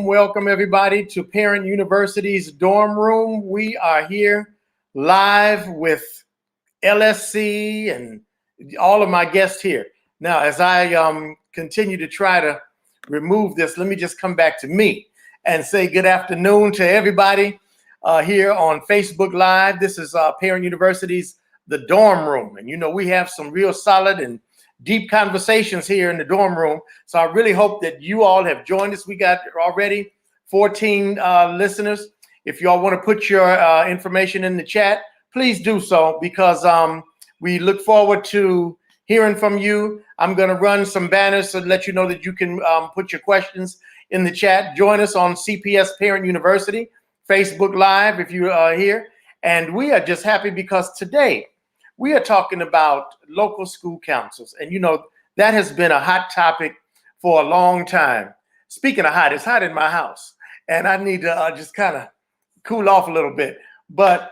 Welcome everybody to Parent University's dorm room. We are here live with LSC and all of my guests here. Now, as I continue to try to remove this, let me just come back to me and say good afternoon to everybody here on Facebook Live. This is Parent University's The Dorm Room. And you know, we have some real solid and deep conversations here in the dorm room. So I really hope that you all have joined us. We got already 14 listeners. If y'all want to put your information in the chat, please do so, because we look forward to hearing from you. I'm going to run some banners to let you know that you can put your questions in the chat. Join us on CPS Parent University, Facebook Live if you are here. And we are just happy because today we are talking about local school councils. And, you know, that has been a hot topic for a long time. Speaking of hot, it's hot in my house, and I need to just kind of cool off a little bit. But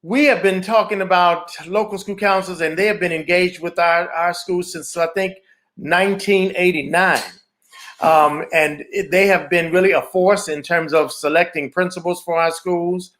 we have been talking about local school councils, and they have been engaged with our schools since, I think, 1989. And they have been really a force in terms of selecting principals for our schools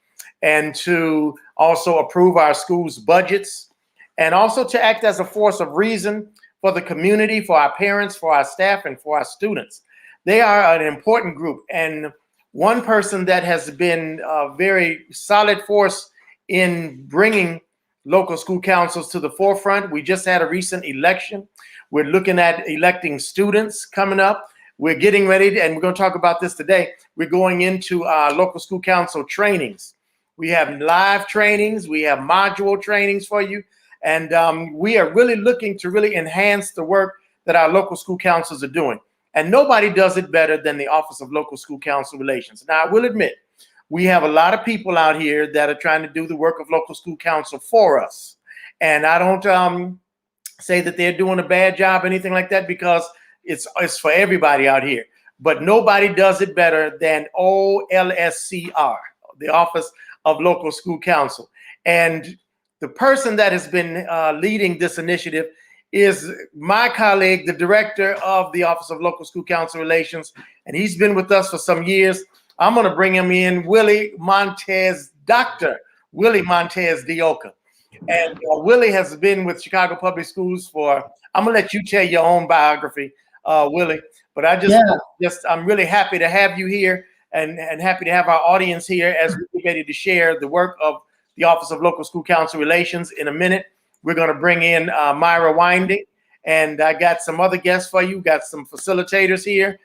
and to also approve our schools' budgets, and also to act as a force of reason for the community, for our parents, for our staff, and for our students. They are an important group. And one person that has been a very solid force in bringing local school councils to the forefront. We just had a recent election. We're looking at electing students coming up. We're getting ready, and we're going to talk about this today. We're going into our local school council trainings. We have live trainings. We have module trainings for you. And we are really looking to really enhance the work that our local school councils are doing. And nobody does it better than the Office of Local School Council Relations. Now, I will admit, we have a lot of people out here that are trying to do the work of local school council for us. And I don't say that they're doing a bad job or anything like that, because it's for everybody out here. But nobody does it better than OLSCR, the Office of Local School Council. And the person that has been leading this initiative is my colleague, the director of the Office of Local School Council Relations, and he's been with us for some years. I'm going to bring him in, Dr. Willie Montez Dioka. And Willie has been with Chicago Public Schools for, I'm going to let you tell your own biography, Willie. But I'm really happy to have you here, and happy to have our audience here as we get ready to share the work of the Office of Local School Council Relations. In a minute, we're going to bring in Myra Winding, and I got some other guests for you. Got some facilitators here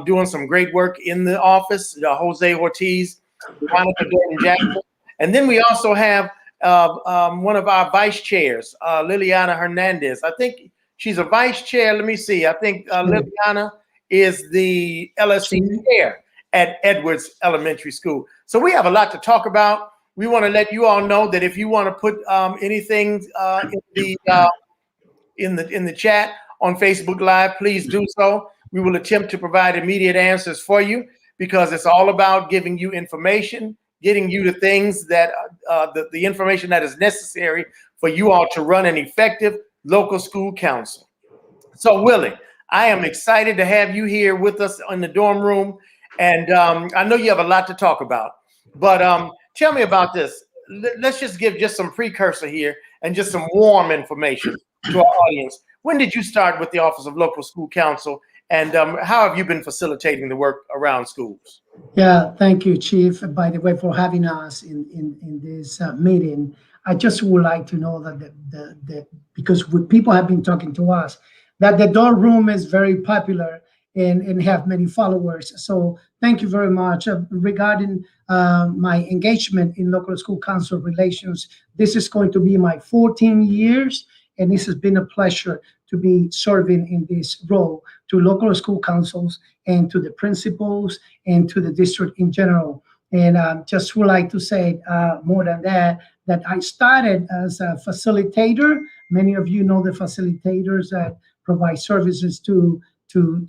doing some great work in the office, Jose Ortiz, Veronica Jackson. And then we also have one of our vice chairs, Liliana Hernandez. I think she's a vice chair. Let me see. I think Liliana is the LSC chair at Edwards Elementary School. So we have a lot to talk about. We want to let you all know that if you want to put anything in the chat on Facebook Live, please do so. We will attempt to provide immediate answers for you, because it's all about giving you information, getting you the things that the information that is necessary for you all to run an effective local school council. So Willie, I am excited to have you here with us in the dorm room, and I know you have a lot to talk about, but tell me about this. Let's just give just some precursor here and just some warm information to our audience. when did you start with the Office of Local School Counsel, and how have you been facilitating the work around schools? Yeah, thank you, Chief, by the way, for having us in this meeting. I just would like to know that because people have been talking to us, that the door room is very popular and have many followers. So thank you very much. Regarding my engagement in local school council relations, this is going to be my 14 years, and this has been a pleasure to be serving in this role to local school councils and to the principals and to the district in general. And just would like to say more than that I started as a facilitator. Many of you know the facilitators that provide services to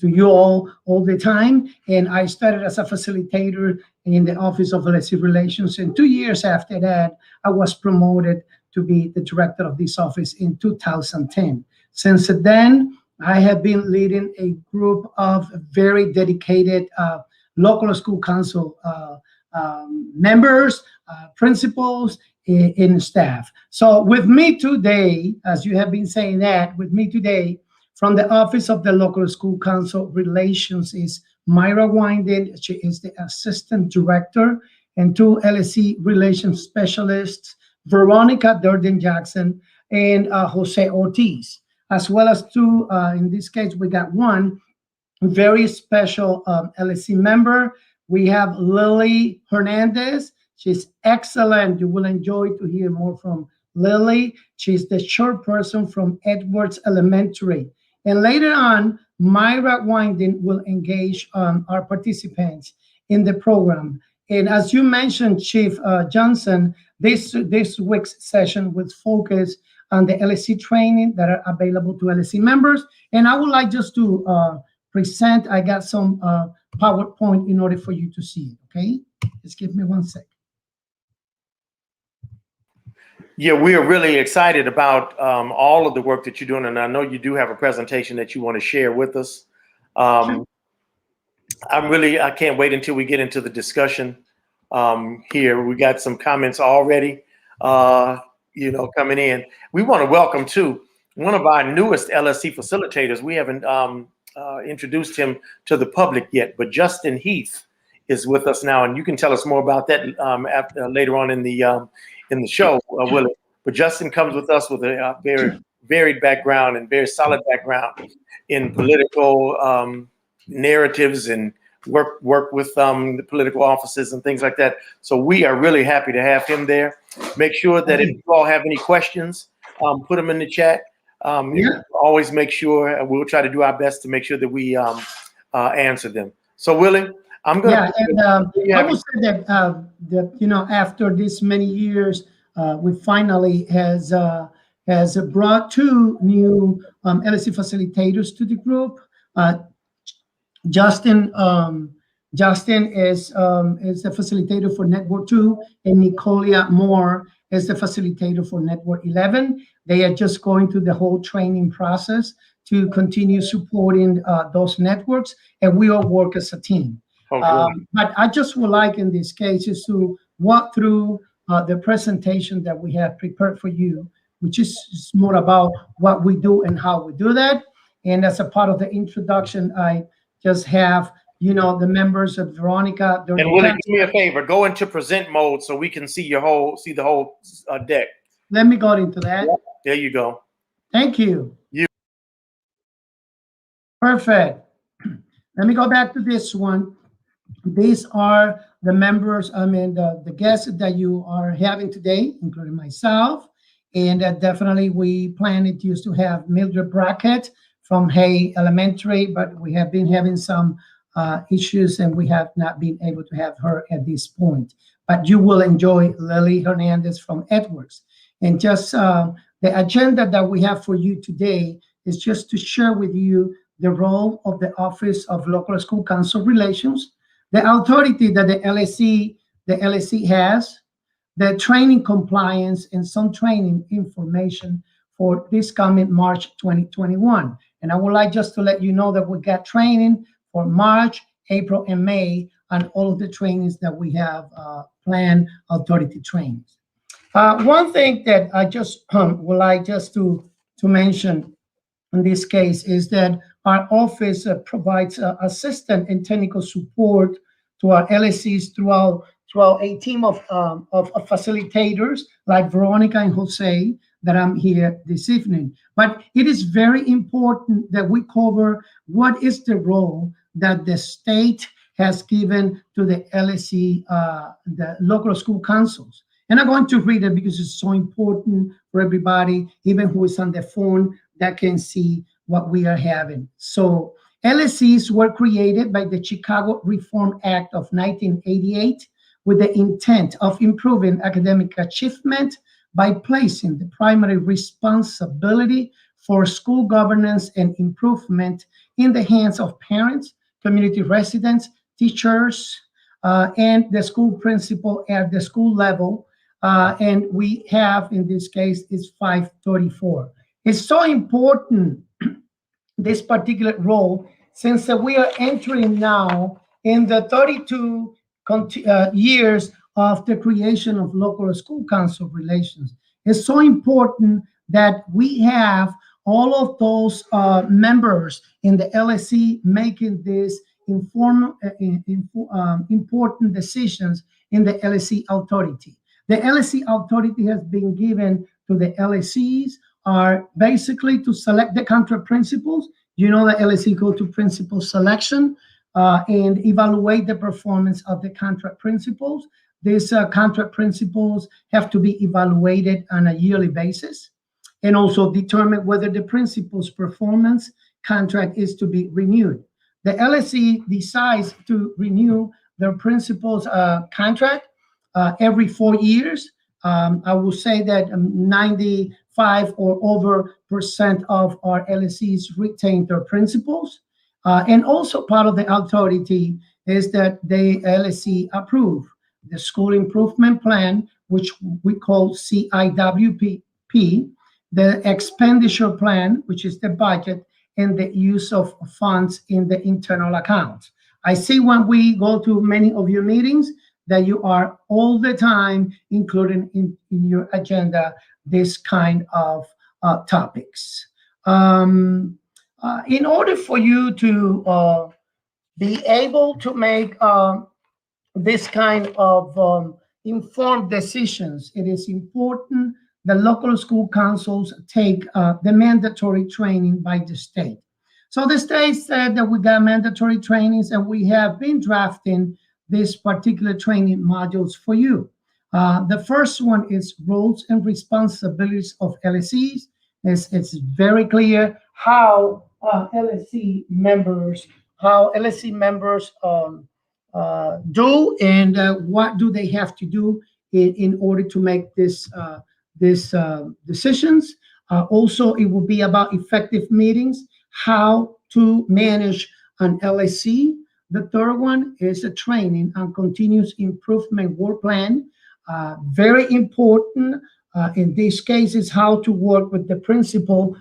you all the time. And I started as a facilitator in the Office of LSC Relations. And 2 years after that, I was promoted to be the director of this office in 2010. Since then, I have been leading a group of very dedicated local school council members, principals, and staff. So with me today, as you have been saying that, with me today from the Office of the Local School Council Relations is Myra Winden. She is the Assistant Director, and 2 LSC Relations Specialists, Veronica Durden-Jackson and Jose Ortiz, as well as 2, in this case, we got 1 very special LSC member. We have Lily Hernandez. She's excellent. You will enjoy to hear more from Lily. She's the chairperson from Edwards Elementary. And later on, Myra Winden will engage our participants in the program. And as you mentioned, Chief Johnson, this week's session will focus on the LSC training that are available to LSC members. And I would like just to present, I got some PowerPoint in order for you to see it, okay? Just give me 1 sec. Yeah, we are really excited about all of the work that you're doing, and I know you do have a presentation that you want to share with us. Sure. I can't wait until we get into the discussion here. We got some comments already, coming in. We want to welcome too one of our newest LSC facilitators. We haven't introduced him to the public yet, but Justin Heath is with us now, and you can tell us more about that later on in the show, Willie. But Justin comes with us with a very varied background and very solid background in political narratives and work with the political offices and things like that. So we are really happy to have him there. Make sure that if you all have any questions, put them in the chat. Always make sure, we'll try to do our best to make sure that we answer them. So Willie, I'm going to. Yeah, and I would say that after this many years, we finally has brought 2 new LSC facilitators to the group. Justin is the facilitator for Network 2, and Nicolia Moore is the facilitator for Network 11. They are just going through the whole training process to continue supporting those networks, and we all work as a team. But I just would like in this case is to walk through the presentation that we have prepared for you, which is more about what we do and how we do that. And as a part of the introduction, I just have, the members of Veronica. And Willie, do me a favor, go into present mode so we can see the whole deck. Let me go into that. There you go. Thank you. Perfect. Let me go back to this one. These are the members, the guests that you are having today, including myself. And definitely we planned used to have Mildred Brackett from Hay Elementary, but we have been having some issues and we have not been able to have her at this point. But you will enjoy Lily Hernandez from Edwards. And just the agenda that we have for you today is just to share with you the role of the Office of Local School Council Relations, the authority that the LSC has, the training compliance, and some training information for this coming March 2021. And I would like just to let you know that we got training for March, April, and May on all of the trainings that we have planned, authority trainings. One thing that I just would like just to mention in this case is that our office provides assistance and technical support to our LSCs throughout a team of facilitators like Veronica and Jose that I'm here this evening. But it is very important that we cover what is the role that the state has given to the LSC, the local school councils. And I'm going to read it because it's so important for everybody, even who is on the phone, that can see what we are having. So LSCs were created by the Chicago Reform Act of 1988 with the intent of improving academic achievement by placing the primary responsibility for school governance and improvement in the hands of parents, community residents, teachers, and the school principal at the school level. And we have, in this case, is 534. It's so important, this particular role, since we are entering now in the 32 years of the creation of local school council relations. It's so important that we have all of those members in the LSC making these important decisions in the LSC authority. The LSC authority has been given to the LSCs are basically to select the contract principals. You know, the LSC go to principal selection and evaluate the performance of the contract principals. These contract principals have to be evaluated on a yearly basis and also determine whether the principal's performance contract is to be renewed. The LSC decides to renew their principal's contract every 4 years. I will say that 95 or over % of our LSCs retain their principals. And also part of the authority is that the LSC approve the school improvement plan, which we call CIWP, the expenditure plan, which is the budget, and the use of funds in the internal accounts. I see when we go to many of your meetings that you are all the time including in your agenda this kind of topics. In order for you to be able to make this kind of informed decisions, it is important the local school councils take the mandatory training by the state. So the state said that we got mandatory trainings, and we have been drafting these particular training modules for you. The first one is roles and responsibilities of LSCs. It's very clear how LSC members do and what do they have to do in order to make these decisions. Also, it will be about effective meetings, how to manage an LSC. The third one is a training and continuous improvement work plan. Very important in this case is how to work with the principal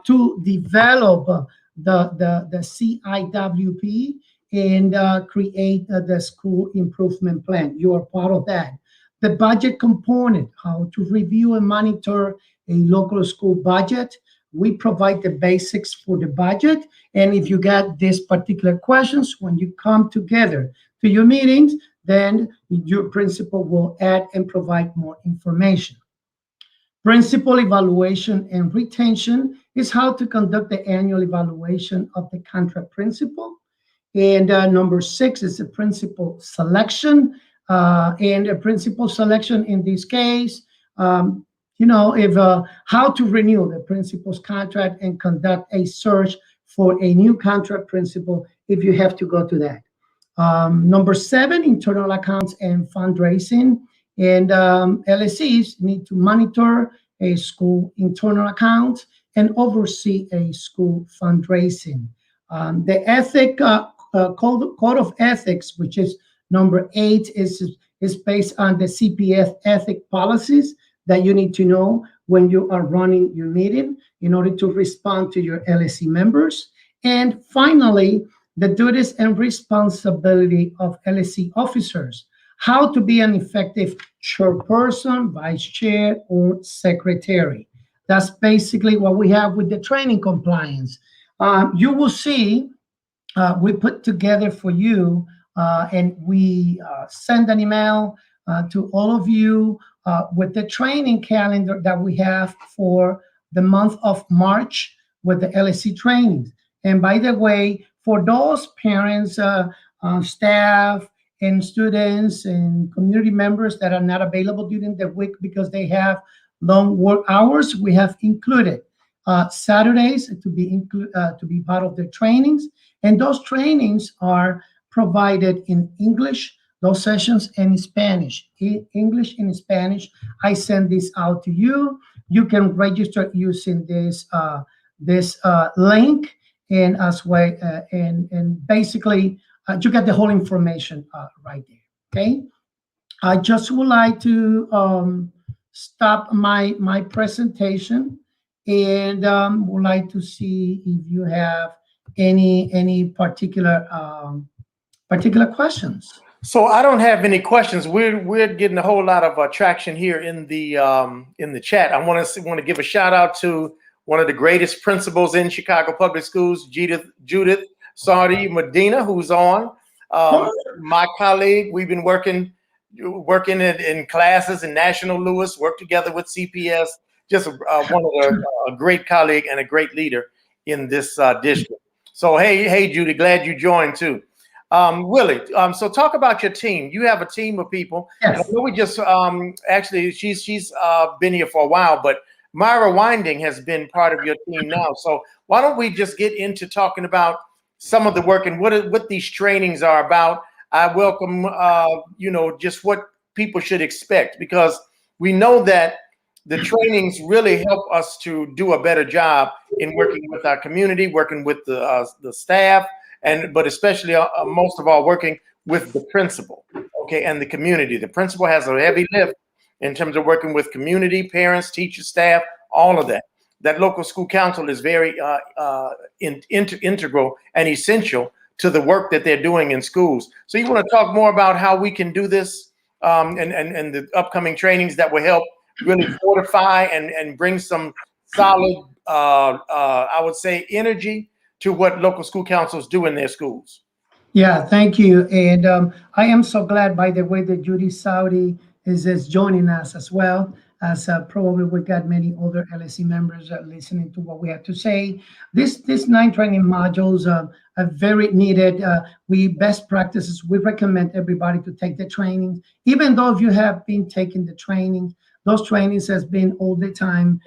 to develop the CIWP and create the school improvement plan. You are part of that. The budget component, how to review and monitor a local school budget. We provide the basics for the budget. And if you got these particular questions, when you come together to your meetings, then your principal will add and provide more information. Principal evaluation and retention is how to conduct the annual evaluation of the contract principal. And number 6 is the principal selection. And a principal selection in this case, how to renew the principal's contract and conduct a search for a new contract principal if you have to go to that. Number 7, internal accounts and fundraising. And LSCs need to monitor a school internal account and oversee a school fundraising. The code of ethics, which is number 8, is based on the CPF ethic policies that you need to know when you are running your meeting in order to respond to your LSC members. And finally, the duties and responsibility of LSC officers, how to be an effective chairperson, vice chair, or secretary. That's basically what we have with the training compliance. You will see we put together for you, and we send an email to all of you with the training calendar that we have for the month of March with the LSC trainings. And by the way, for those parents, staff, and students and community members that are not available during the week because they have long work hours, we have included Saturdays to be part of the trainings. And those trainings are provided in English, those sessions, and in Spanish. English and Spanish. I send this out to you. You can register using this link, and as well, and basically you get the whole information right there. Okay. I just would like to stop my presentation, and would like to see if you have any particular questions. So I don't have any questions. We're getting a whole lot of traction here in the chat. I want to give a shout out to one of the greatest principals in Chicago Public Schools, Judith Sardi Medina, who's on. My colleague, we've been working in classes in National Lewis, worked together with CPS. Just one of a great colleague and a great leader in this district. So hey, Judy, glad you joined too. Willie, so talk about your team. You have a team of people. Yes. I know we just actually she's been here for a while, but Myra Winding has been part of your team now. So why don't we just get into talking about some of the work and what these trainings are about. I welcome just what people should expect, because we know that the trainings really help us to do a better job in working with our community, working with the staff, but especially most of all working with the principal, okay, and the community. The principal has a heavy lift in terms of working with community, parents, teachers, staff, all of that. That local school council is very integral and essential to the work that they're doing in schools. So you want to talk more about how we can do this and the upcoming trainings that will help really fortify and bring some solid, I would say, energy to what local school councils do in their schools. Yeah, thank you. And I am so glad, by the way, that Judy Saudi is joining us as well, as probably we got many other LSC members listening to what we have to say. These 9 training modules are very needed. We best practices, we recommend everybody to take the training. Even though if you have been taking the training, those trainings has been all the time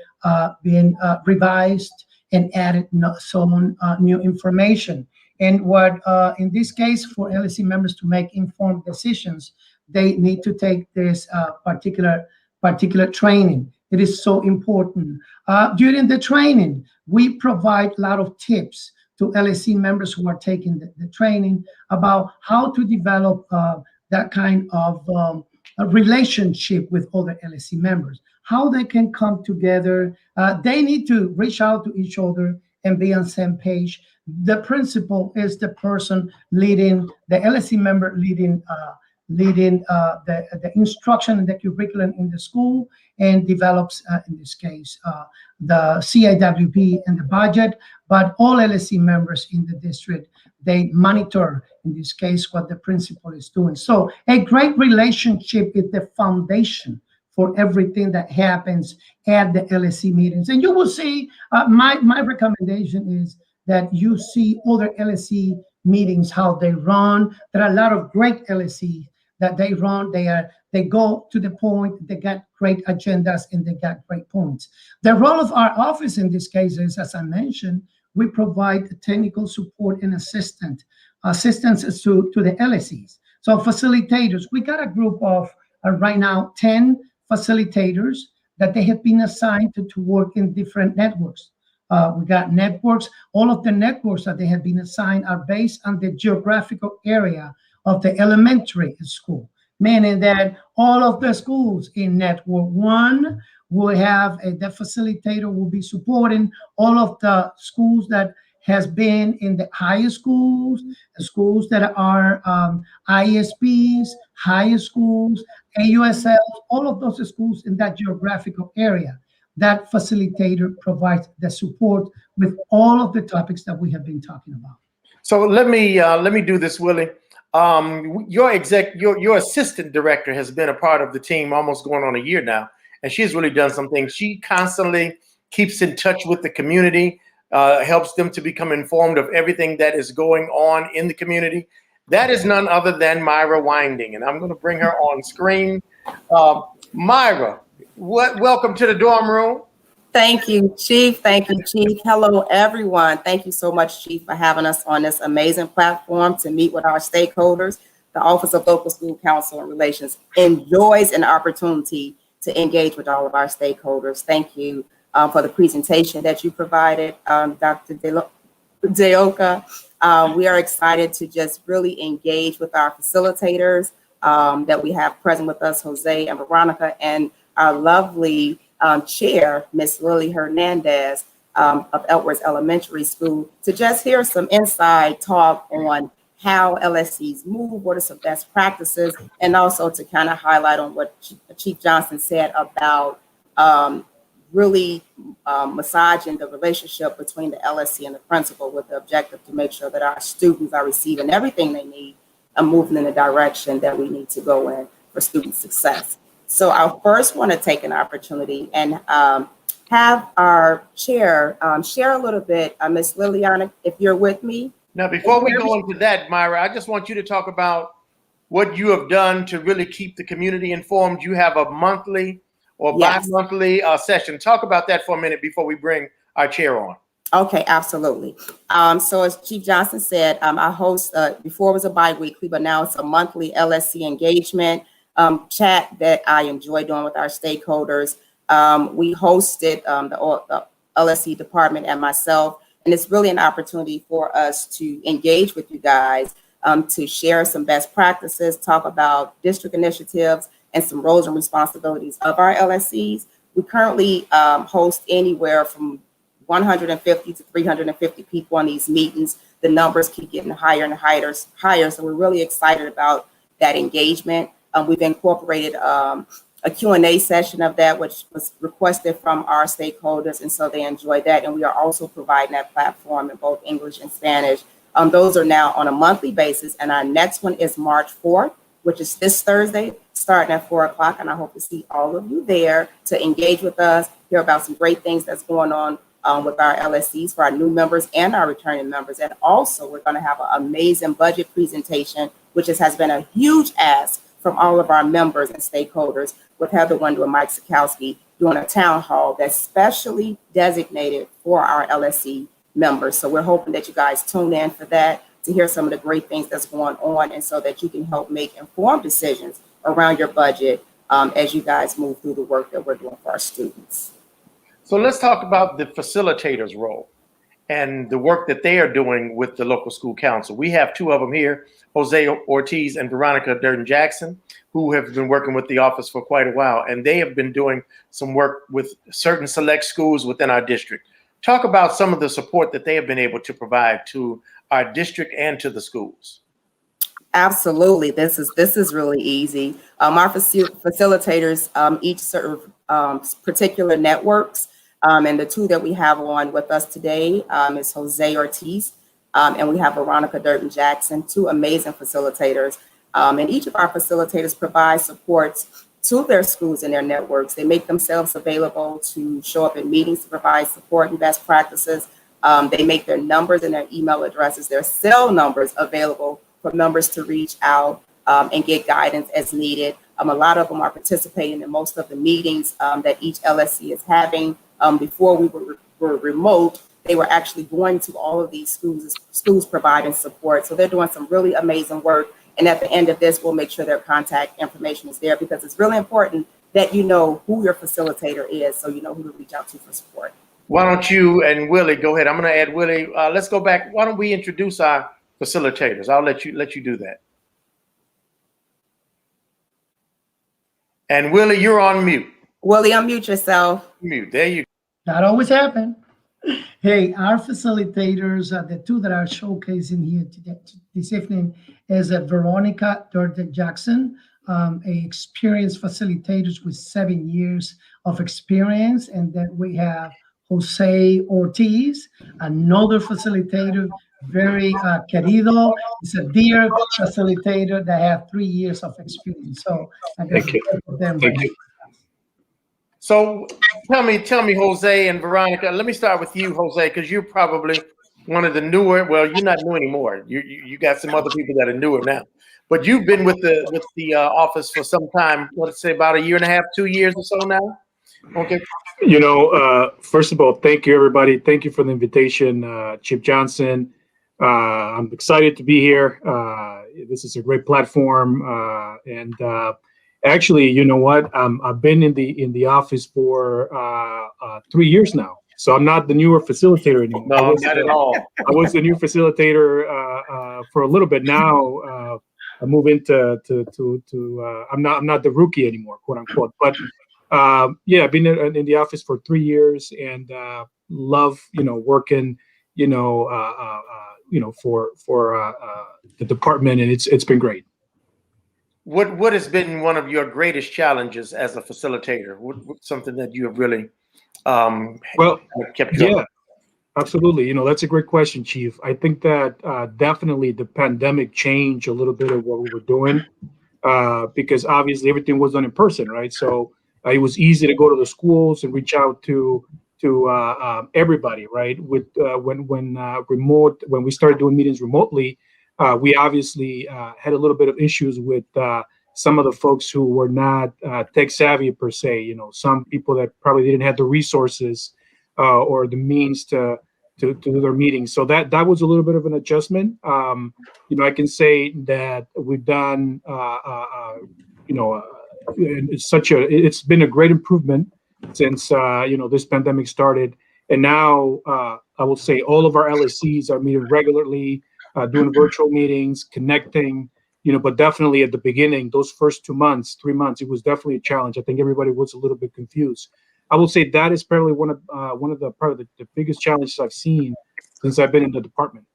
being revised and added some new information. And what in this case, for LSC members to make informed decisions, they need to take this particular training. It is so important. During the training, we provide a lot of tips to LSC members who are taking the training about how to develop that kind of a relationship with other LSC members, how they can come together. They need to reach out to each other and be on the same page. The principal is the person leading, the LSC member leading the instruction and the curriculum in the school, and develops, in this case, the CIWP and the budget. But all LSC members in the district, they monitor, in this case, what the principal is doing. So a great relationship is the foundation for everything that happens at the LSC meetings. And you will see, my recommendation is that you see other LSC meetings, how they run. There are a lot of great LSC that they run. They go to the point, they got great agendas, and they got great points. The role of our office in this case is, as I mentioned, we provide technical support and assistance to the LSCs. So facilitators, we got a group of right now 10 facilitators that they have been assigned to work in different networks. We got networks. All of the networks that they have been assigned are based on the geographical area of the elementary school, meaning that all of the schools in Network 1 will have the facilitator will be supporting all of the schools that has been in the higher schools, the schools that are ISPs, higher schools, AUSLs, all of those schools in that geographical area. that facilitator provides the support with all of the topics that we have been talking about. So let me do this, Willie. Your assistant director has been a part of the team almost going on a year now, and she's really done some things. She constantly keeps in touch with the community, helps them to become informed of everything that is going on in the community. That is none other than Myra Winding, and I'm going to bring her on screen. Myra, welcome to the dorm room. Thank you, Chief. Thank you, Chief. Hello, everyone. Thank you so much, Chief, for having us on this amazing platform to meet with our stakeholders. The Office of Local School Council and Relations enjoys an opportunity to engage with all of our stakeholders. Thank you for the presentation that you provided, Dr. Deoka. We are excited to just really engage with our facilitators that we have present with us, Jose and Veronica, and our lovely chair, Miss Liliana Hernandez of Edwards Elementary School, to just hear some inside talk on how LSCs move, what are some best practices, and also to kind of highlight on what Chief Johnson said about really massaging the relationship between the LSC and the principal with the objective to make sure that our students are receiving everything they need and moving in the direction that we need to go in for student success. So I first want to take an opportunity and have our chair share a little bit. Ms. Liliana, if you're with me. Now, before we go into that, Myra, I just want you to talk about what you have done to really keep the community informed. You have a monthly or bi-monthly session. Talk about that for a minute before we bring our chair on. Okay, absolutely. So as Chief Johnson said, I host, before it was a bi-weekly, but now it's a monthly LSC engagement chat that I enjoy doing with our stakeholders. We hosted the LSC department and myself, and it's really an opportunity for us to engage with you guys, to share some best practices, talk about district initiatives, and some roles and responsibilities of our LSCs. We currently host anywhere from 150 to 350 people on these meetings. The numbers keep getting higher and higher, so we're really excited about that engagement. We've incorporated a Q&A session of that, which was requested from our stakeholders, and so they enjoy that. And we are also providing that platform in both English and Spanish. Those are now on a monthly basis, and our next one is March 4th, which is this Thursday, starting at 4 o'clock, and I hope to see all of you there to engage with us, hear about some great things that's going on with our LSCs for our new members and our returning members. And also, we're going to have an amazing budget presentation, which has been a huge ask from all of our members and stakeholders, with Heather Wendell and Mike Sikowski doing a town hall that's specially designated for our LSC members. So we're hoping that you guys tune in for that, to hear some of the great things that's going on, and so that you can help make informed decisions around your budget as you guys move through the work that we're doing for our students. So let's talk about the facilitators' role and the work that they are doing with the local school council. We have two of them here, Jose Ortiz and Veronica Durden-Jackson, who have been working with the office for quite a while, and they have been doing some work with certain select schools within our district. Talk about some of the support that they have been able to provide to our district and to the schools. Absolutely. This is really easy. Our facilitators each serve particular networks, and the two that we have on with us today is Jose Ortiz, and we have Veronica Durden-Jackson, two amazing facilitators. And each of our facilitators provide supports to their schools and their networks. They make themselves available to show up in meetings to provide support and best practices. They make their numbers and their email addresses, their cell numbers available for members to reach out and get guidance as needed. A lot of them are participating in most of the meetings that each LSC is having. Before we were remote, they were actually going to all of these schools providing support. So they're doing some really amazing work. And at the end of this, we'll make sure their contact information is there, because it's really important that you know who your facilitator is, so you know who to reach out to for support. Why don't you and Willie go ahead? I'm going to add Willie. Let's go back. Why don't we introduce our facilitators? I'll let you do that. And Willie, you're on mute. Willie, unmute yourself. Mute. There you go. That always happens. Hey, our facilitators, the two that are showcasing here today, this evening, is Veronica Durden-Jackson. experienced facilitators with 7 years of experience. And then we have Jose Ortiz, another facilitator, very querido. He's a dear facilitator that have 3 years of experience. So I guess Thank you. both of them Thank right you. now. So tell me, Jose and Veronica. Let me start with you, Jose, because you're probably one of the newer. Well, you're not new anymore. You got some other people that are newer now, but you've been with the office for some time. Let's say about 1.5 years, 2 years or so now. Okay. First of all, thank you, everybody. Thank you for the invitation, Chip Johnson. I'm excited to be here. This is a great platform, and actually, you know what? I've been in the office for 3 years now, so I'm not the newer facilitator anymore. No, not at all. I was the new facilitator for a little bit. Now I move into I'm not the rookie anymore, quote unquote. But yeah, I've been in the office for 3 years and love working for the department, and it's been great. What has been one of your greatest challenges as a facilitator? What's something that you have really kept you yeah, absolutely. That's a great question, Chief. I think that definitely the pandemic changed a little bit of what we were doing because obviously everything was done in person, right? So it was easy to go to the schools and reach out to everybody, right? With when we started doing meetings remotely, we obviously had a little bit of issues with some of the folks who were not tech savvy per se. Some people that probably didn't have the resources or the means to do their meetings. So that was a little bit of an adjustment. I can say that we've done it's been a great improvement since this pandemic started, and now I will say all of our LSCs are meeting regularly, doing virtual meetings, connecting. But definitely at the beginning, those first 2 months, 3 months, it was definitely a challenge. I think everybody was a little bit confused. I will say that is probably one of the biggest challenges I've seen since I've been in the department.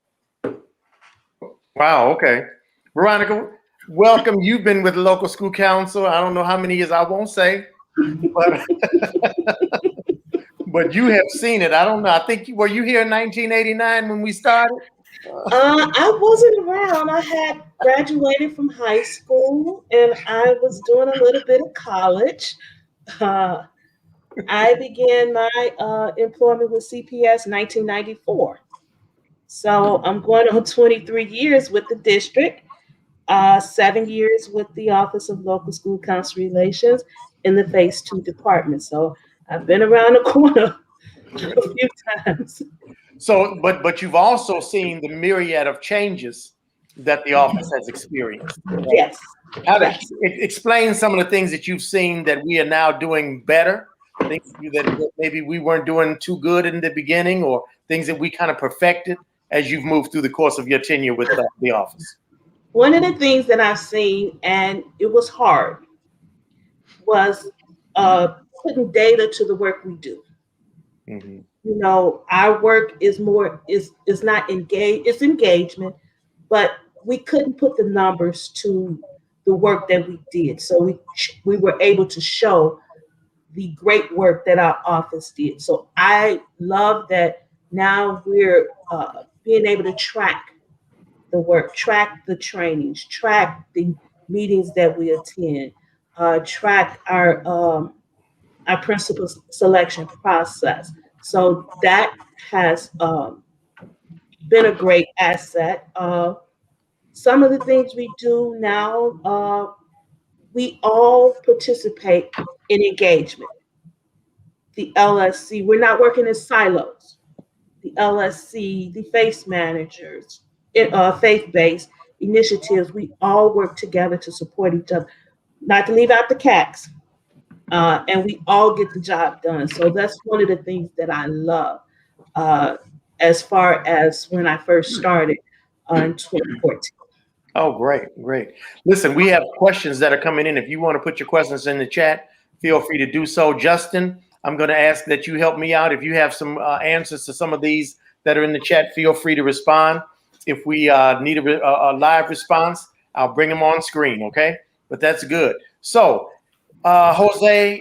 Wow. Okay, Veronica, welcome. You've been with the local school council. I don't know how many years. I won't say, but but you have seen it. I don't know. I think were you here in 1989 when we started? I wasn't around. I had graduated from high school and I was doing a little bit of college. I began my employment with CPS 1994. So I'm going on 23 years with the district, 7 years with the Office of Local School Council Relations in the Phase 2 department. So I've been around the corner a few times. So, but you've also seen the myriad of changes that the office has experienced. Right? Yes. Explain some of the things that you've seen that we are now doing better, things that maybe we weren't doing too good in the beginning, or things that we kind of perfected as you've moved through the course of your tenure with the office. One of the things that I've seen, and it was hard, was putting data to the work we do. Mm-hmm. Our work is not engaged, it's engagement, but we couldn't put the numbers to the work that we did. So we were able to show the great work that our office did. So I love that now we're being able to track the work, track the trainings, track the meetings that we attend, track our principal selection process. So that has been a great asset. Some of the things we do now, we all participate in engagement. The LSC, we're not working in silos. The LSC, the FACE managers, faith-based initiatives, we all work together to support each other, not to leave out the CACs. And we all get the job done. So that's one of the things that I love as far as when I first started in 2014. Oh, great. Listen, we have questions that are coming in. If you want to put your questions in the chat, feel free to do so. Justin, I'm going to ask that you help me out. If you have some answers to some of these that are in the chat, feel free to respond. If we need a live response, I'll bring them on screen, okay? but that's good. So, Jose,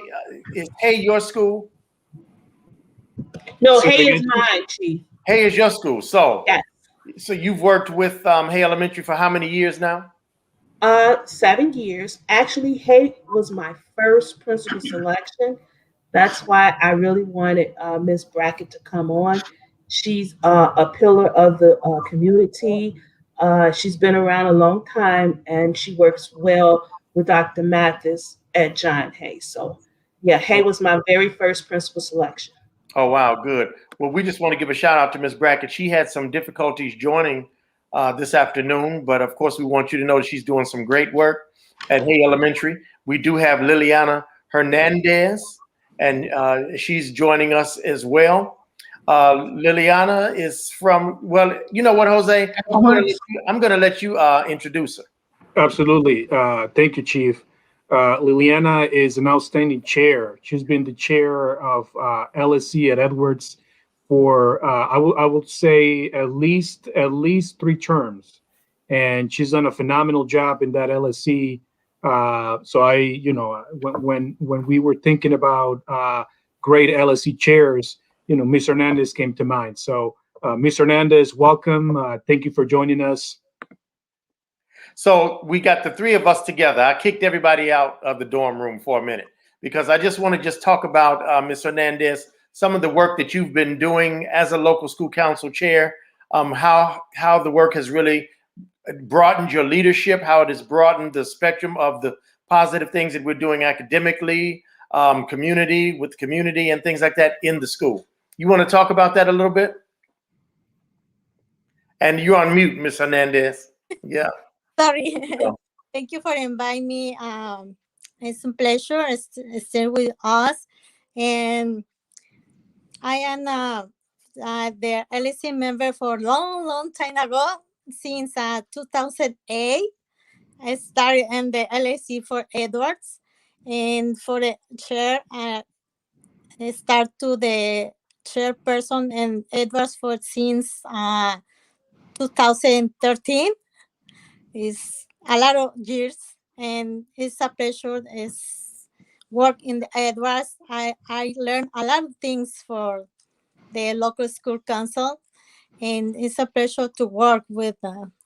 is Hay your school? No, Say it Hay is again. mine, Chief. Hay is your school. So, Yes. so you've worked with Hay Elementary for how many years now? 7 years. Actually, Hay was my first principal selection. That's why I really wanted Ms. Brackett to come on. She's a pillar of the community. She's been around a long time, and she works well with Dr. Mathis at John Hay. So, yeah, Hay was my very first principal selection. Oh, wow, good. Well, we just want to give a shout out to Ms. Brackett. She had some difficulties joining this afternoon, but of course, we want you to know that she's doing some great work at Hay Elementary. We do have Liliana Hernandez, and she's joining us as well. Liliana is from, well, you know what, Jose? I'm going to let you introduce her. Absolutely. Thank you, Chief. Liliana is an outstanding chair. She's been the chair of LSC at Edwards for I will say at least 3 terms, and she's done a phenomenal job in that LSC. So when we were thinking about great LSC chairs, Miss Hernandez came to mind. So Miss Hernandez, welcome. Thank you for joining us. So we got the 3 of us together. I kicked everybody out of the dorm room for a minute because I just want to talk about Ms. Hernandez, some of the work that you've been doing as a local school council chair, how the work has really broadened your leadership, how it has broadened the spectrum of the positive things that we're doing academically, community and things like that in the school. You want to talk about that a little bit? And you're on mute, Ms. Hernandez. Yeah. Sorry. Thank you for inviting me. It's a pleasure stay with us. And I am the LSC member for a long time ago, since 2008. I started in the LSC for Edwards, and for the chair, I start to the chairperson in Edwards for since 2013. It's a lot of years, and it's a pleasure. It's work in the Edwards. I learned a lot of things for the local school council, and it's a pleasure to work with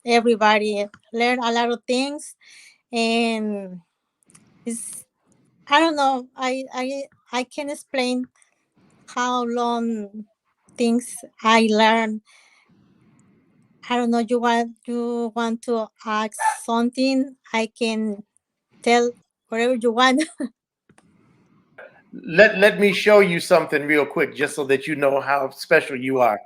everybody. Learn a lot of things, and it's, I don't know. I can explain how long things I learned. I don't know. You want to ask something? I can tell whatever you want. Let me show you something real quick, just so that you know how special you are.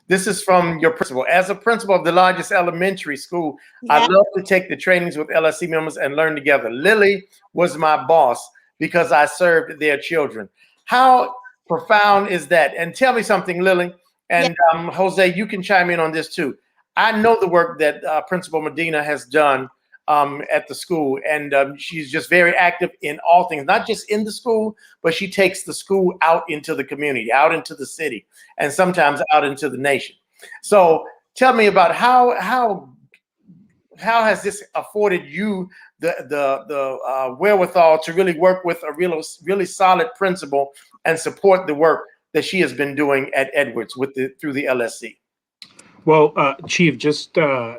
This is from your principal. As a principal of the largest elementary school, I love to take the trainings with LSC members and learn together. Lily was my boss because I served their children. How profound is that? And tell me something, Lily, and Jose, you can chime in on this too. I know the work that Principal Medina has done at the school, and she's just very active in all things, not just in the school, but she takes the school out into the community, out into the city, and sometimes out into the nation. So tell me about how has this afforded you the wherewithal to really work with a really solid principal and support the work that she has been doing at Edwards through the LSC? Well, Chief, just to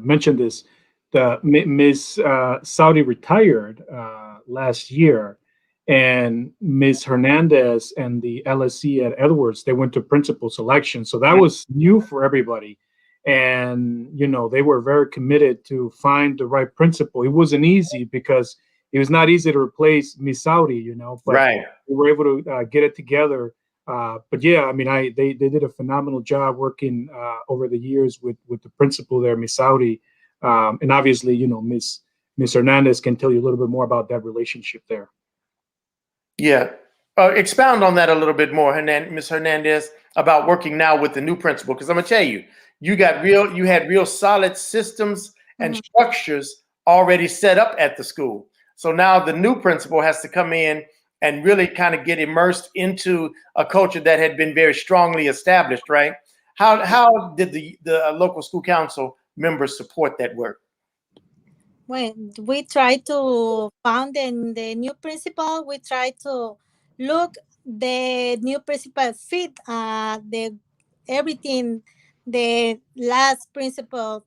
mention this, Ms. Saudi retired last year, and Ms. Hernandez and the LSC at Edwards, they went to principal selection, so that was new for everybody, and they were very committed to find the right principal. It wasn't easy because it was not easy to replace Ms. Saudi, but right. We were able to get it together. But yeah, I mean, they did a phenomenal job working over the years with the principal there, Miss Saudi, and obviously, Miss Hernandez can tell you a little bit more about that relationship there. Yeah, expound on that a little bit more, Miss Hernandez, about working now with the new principal, because I'm gonna tell you, you had real solid systems and structures already set up at the school. So now the new principal has to come in and really kind of get immersed into a culture that had been very strongly established, right? How did the local school council members support that work? when we try to found the new principal, we try to look the new principal fit the everything the last principal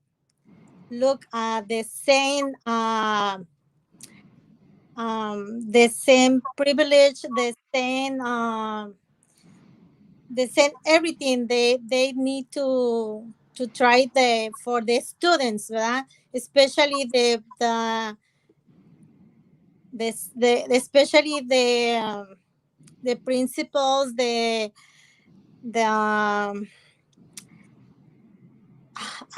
look the same privilege, the same everything they need to try the for the students, ¿verdad? Especially especially the principals, the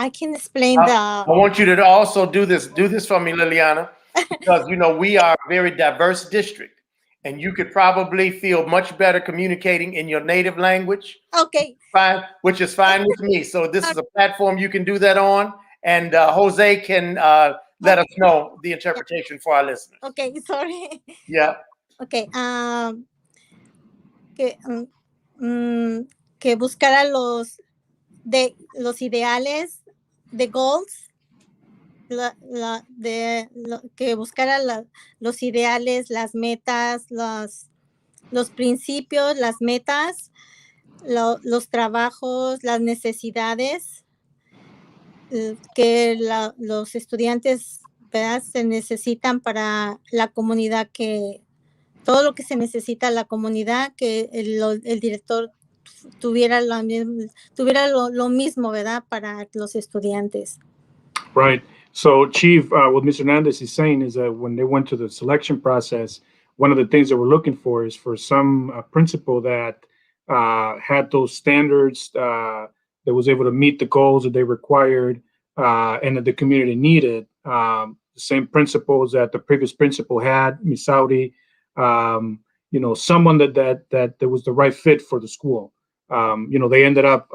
I can explain I want you to also do this for me, Liliana, because we are a very diverse district, and you could probably feel much better communicating in your native language. Okay. Fine, which is fine with me. So this is a platform you can do that on, and Jose can let us know the interpretation for our listeners. Okay, sorry. Yeah. Okay. Que, que buscara los ideales, the goals, que buscara los ideales, las metas, los principios, las metas, los trabajos, las necesidades que los estudiantes, ¿verdad?, se necesitan para la comunidad, que todo lo que se necesita la comunidad, que el director tuviera lo mismo, ¿verdad?, para los estudiantes. Right. So, Chief, what Mr. Hernandez is saying is that when they went to the selection process, one of the things that we're looking for is for some principal that had those standards, that was able to meet the goals that they required and that the community needed. The same principles that the previous principal had, Ms. Saudi, someone that was the right fit for the school. They ended up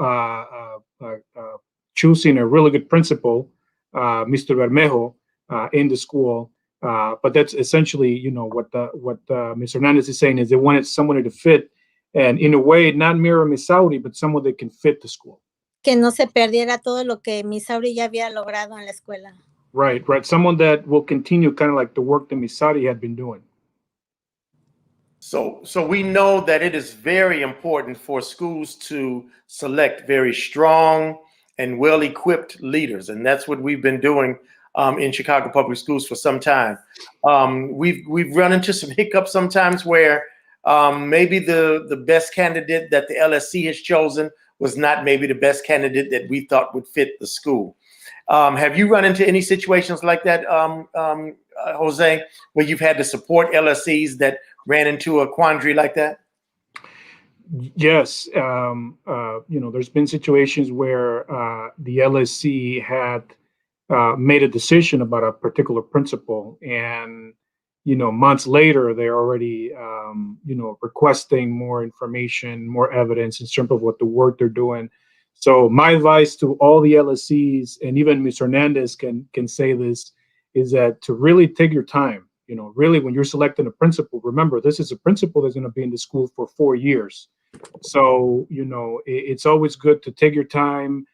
choosing a really good principal, Mr. Bermejo, in the school. But that's essentially, what Mr. Hernandez is saying is they wanted someone to fit, and in a way, not mirror Miss Saudi, but someone that can fit the school. Que no se perdiera todo lo que Miss Saudi ya había logrado en la escuela. Right. Someone that will continue kind of like the work that Miss Saudi had been doing. So we know that it is very important for schools to select very strong and well-equipped leaders, and that's what we've been doing in Chicago Public Schools for some time. We've run into some hiccups sometimes where maybe the best candidate that the LSC has chosen was not maybe the best candidate that we thought would fit the school. Have you run into any situations like that, Jose, where you've had to support LSCs that ran into a quandary like that? Yes. There's been situations where the LSC had made a decision about a particular principal, and months later they're already requesting more information, more evidence in terms of what the work they're doing. So my advice to all the LSCs, and even Mr. Hernandez can say this, is that to really take your time. Really, when you're selecting a principal, remember, this is a principal that's going to be in the school for 4 years. So, it's always good to take your time,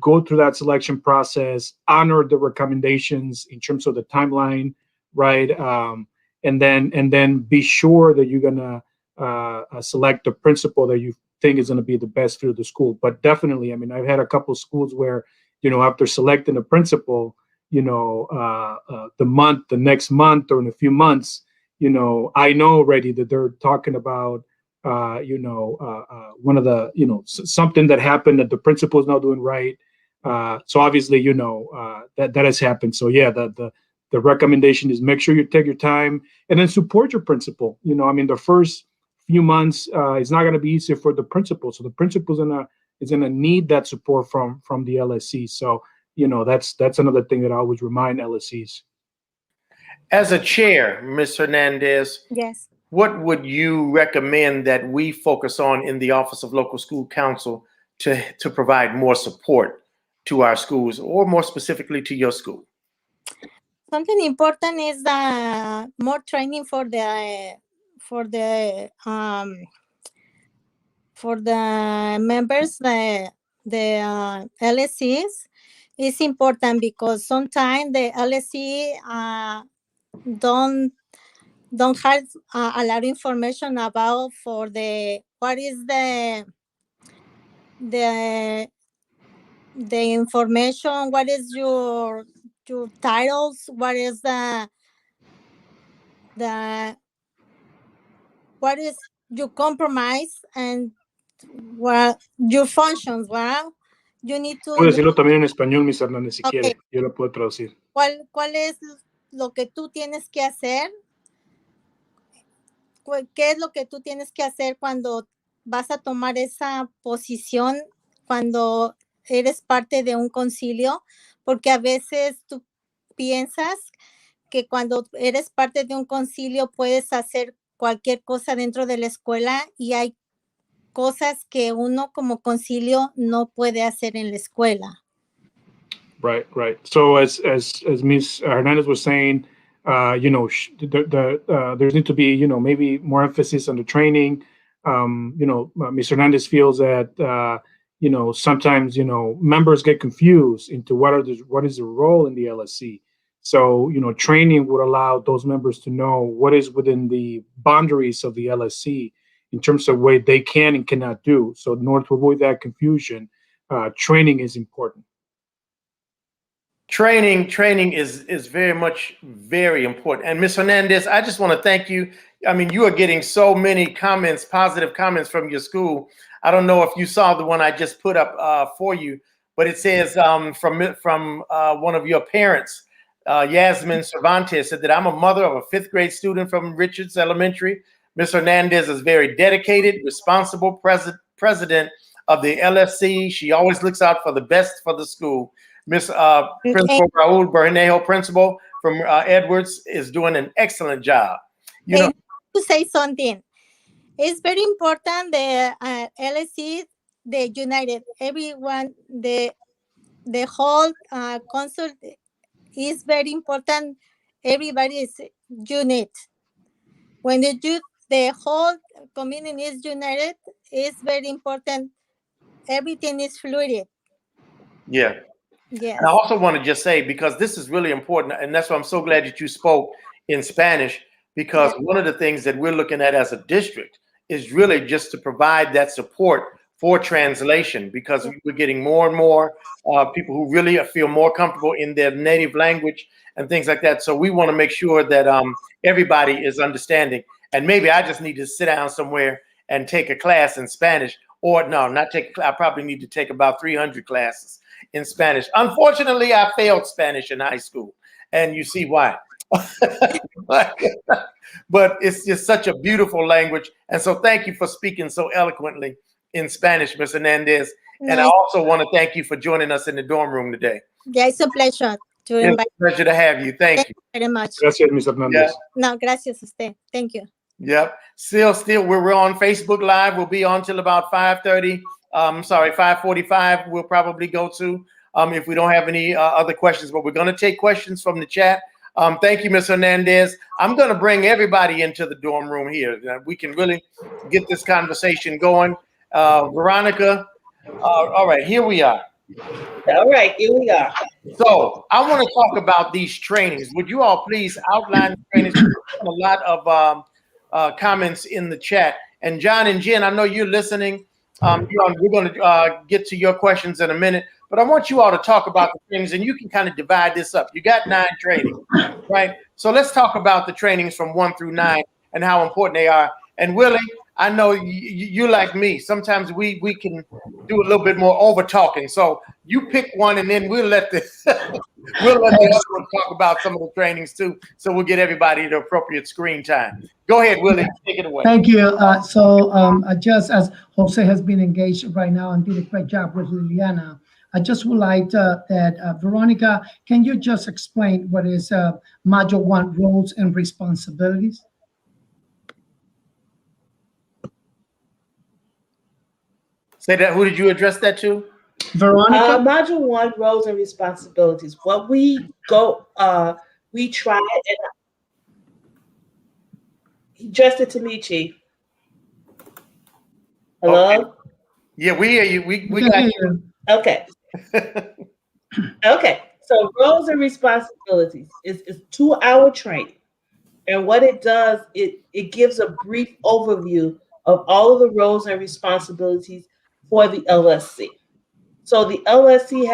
go through that selection process, honor the recommendations in terms of the timeline, right? And then be sure that you're going to select the principal that you think is going to be the best fit of the school. But definitely, I've had a couple of schools where, after selecting a principal, the next month or in a few months, I know already that they're talking about, one of the, something that happened that the principal is not doing right. So obviously, that has happened. So yeah, the recommendation is make sure you take your time and then support your principal. The first few months, it's not going to be easy for the principal. So the principal is gonna need that support from the LSC. So, that's another thing that I always remind LSCs. As a chair, Ms. Hernandez, Yes. what would you recommend that we focus on in the Office of Local School Counsel to provide more support to our schools, or more specifically to your school? Something important is more training for the members, the LSCs, it's important because sometimes the LSC don't have a lot of information about for the what is the information, what is your titles, what is the what is your compromise and what your functions. Well, you need to Puedo know, decirlo también en español, Miss Hernández, si okay, quiere. Yo lo puedo traducir. cuál es lo que tú tienes que hacer, qué es lo que tú tienes que hacer cuando vas a tomar esa posición, cuando eres parte de un concilio, porque a veces tú piensas que cuando eres parte de un concilio puedes hacer cualquier cosa dentro de la escuela y hay cosas que uno como concilio no puede hacer en la escuela. Right, right. So as Ms. Hernandez was saying, you know, there need to be, you know, maybe more emphasis on the training. You know, Ms. Hernandez feels that, you know, sometimes, you know, members get confused into what is the role in the LSC. So, you know, training would allow those members to know what is within the boundaries of the LSC in terms of what they can and cannot do. So in order to avoid that confusion, training is important. Training is very important. And Ms. Hernandez, I just want to thank you. I mean, you are getting so many comments, positive comments from your school. I don't know if you saw the one I just put up for you, but it says from one of your parents, Yasmin Cervantes, said that I'm a mother of a 5th grade student from Richards Elementary. Ms. Hernandez is very dedicated, responsible president of the LSC. She always looks out for the best for the school. Principal Raul Bernejo, principal from Edwards, is doing an excellent job. You know, to say something, it's very important. The LSC, the United, everyone, the whole council is very important. Everybody is unit. When the whole community is united, it's very important. Everything is fluid. Yeah. Yes. And I also want to just say, because this is really important, and that's why I'm so glad that you spoke in Spanish, because one of the things that we're looking at as a district is really just to provide that support for translation, because we're getting more and more people who really feel more comfortable in their native language and things like that. So we want to make sure that everybody is understanding. And maybe I just need to sit down somewhere and take a class in Spanish, or no, not take. I probably need to take about 300 classes in Spanish. Unfortunately, I failed Spanish in high school, and you see why. But it's just such a beautiful language, and so thank you for speaking so eloquently in Spanish, Ms. Hernandez. Nice. And I also want to thank you for joining us in the dorm room today. Yeah, it's a pleasure to It's invite. a pleasure to have you. Thank you Very much. Gracias, Ms. Hernandez. No, gracias a usted. Thank you. Yep. Still, we're on Facebook Live. We'll be on till about 5:30. 5:45. We'll probably go to if we don't have any other questions. But we're going to take questions from the chat. Thank you, Ms. Hernandez. I'm going to bring everybody into the dorm room here. We can really get this conversation going. Veronica. All right, here we are. All right, here we are. So I want to talk about these trainings. Would you all please outline the trainings? A lot of comments in the chat. And John and Jen, I know you're listening. We're going to get to your questions in a minute, but I want you all to talk about the trainings, and you can kind of divide this up. You got 9 trainings, right? So let's talk about the trainings from 1 through 9 and how important they are. And Willie, I know you like me. Sometimes we can do a little bit more over talking. So you pick one, and then we'll let the other one talk about some of the trainings too. So we'll get everybody the appropriate screen time. Go ahead, Willie. Take it away. Thank you. Just as Jose has been engaged right now and did a great job with Liliana, I just would like that Veronica, can you just explain what is Module 1 roles and responsibilities? Say that. Who did you address that to? Veronica. Module 1, roles and responsibilities. What we try, and he addressed it to me, Chief. Hello? Okay. Yeah, we hear you. We got you. Okay. Okay, so roles and responsibilities is 2-hour training. And what it does, it gives a brief overview of all of the roles and responsibilities for the LSC. So the LSC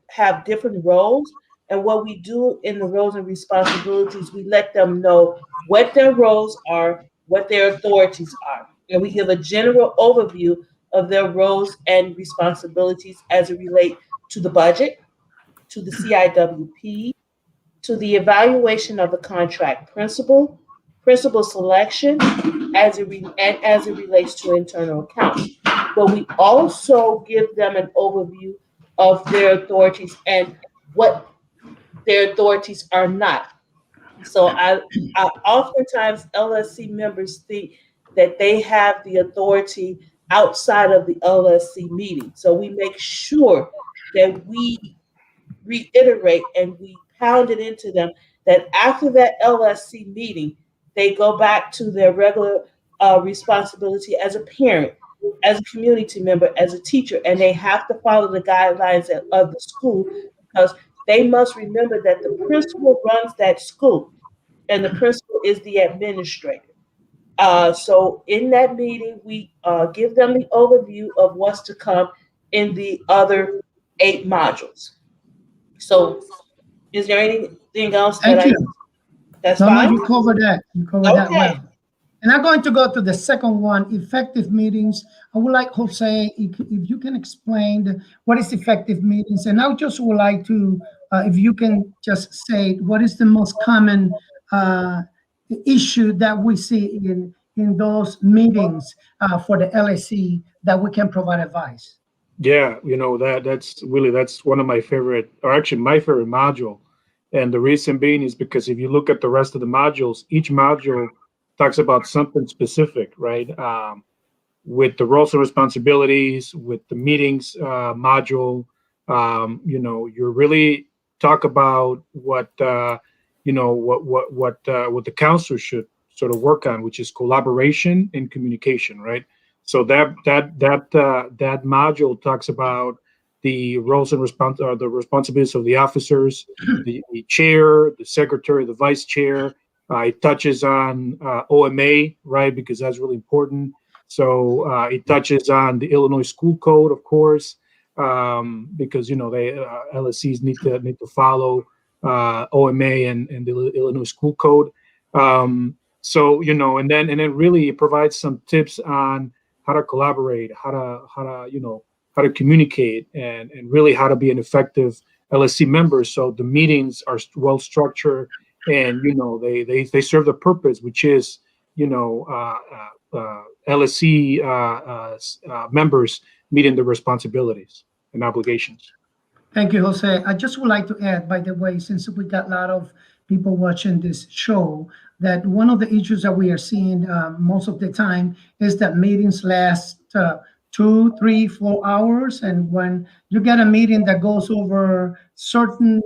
have different roles, and what we do in the roles and responsibilities, we let them know what their roles are, what their authorities are, and we give a general overview of their roles and responsibilities as it relate to the budget, to the CIWP, to the evaluation of the contract principal selection, as it relates to internal accounts. But we also give them an overview of their authorities and what their authorities are not. So I oftentimes LSC members think that they have the authority outside of the LSC meeting. So we make sure that we reiterate and we pound it into them that after that LSC meeting, they go back to their regular responsibility as a parent, as a community member, as a teacher, and they have to follow the guidelines of the school because they must remember that the principal runs that school and the principal is the administrator. So in that meeting, we give them the overview of what's to come in the other 8 modules. So is there anything else that Thank you. that's No, fine? you covered that. You covered that Okay. well. And I'm going to go to the second one, effective meetings. I would like, Jose, if you can explain what is effective meetings. And I just would like to, if you can just say, what is the most common issue that we see in those meetings for the LSC that we can provide advice? Yeah, that's one of my favorite, or actually my favorite module. And the reason being is because if you look at the rest of the modules, each module talks about something specific, right? With the roles and responsibilities, with the meetings module, you really talk about what the council should sort of work on, which is collaboration and communication, right? So that module talks about the roles and the responsibilities of the officers, the chair, the secretary, the vice chair. It touches on OMA, right? Because that's really important. So it touches on the Illinois School Code, of course, because they LSCs need to follow OMA and the Illinois School Code. So and then really it provides some tips on how to collaborate, how to communicate, and really how to be an effective LSC member. So the meetings are well structured, and they serve the purpose, which is LSC members meeting the responsibilities and obligations. Thank you, Jose. I just would like to add, by the way, since we got a lot of people watching this show, that one of the issues that we are seeing most of the time is that meetings last 2, 3, 4 hours. And when you get a meeting that goes over certain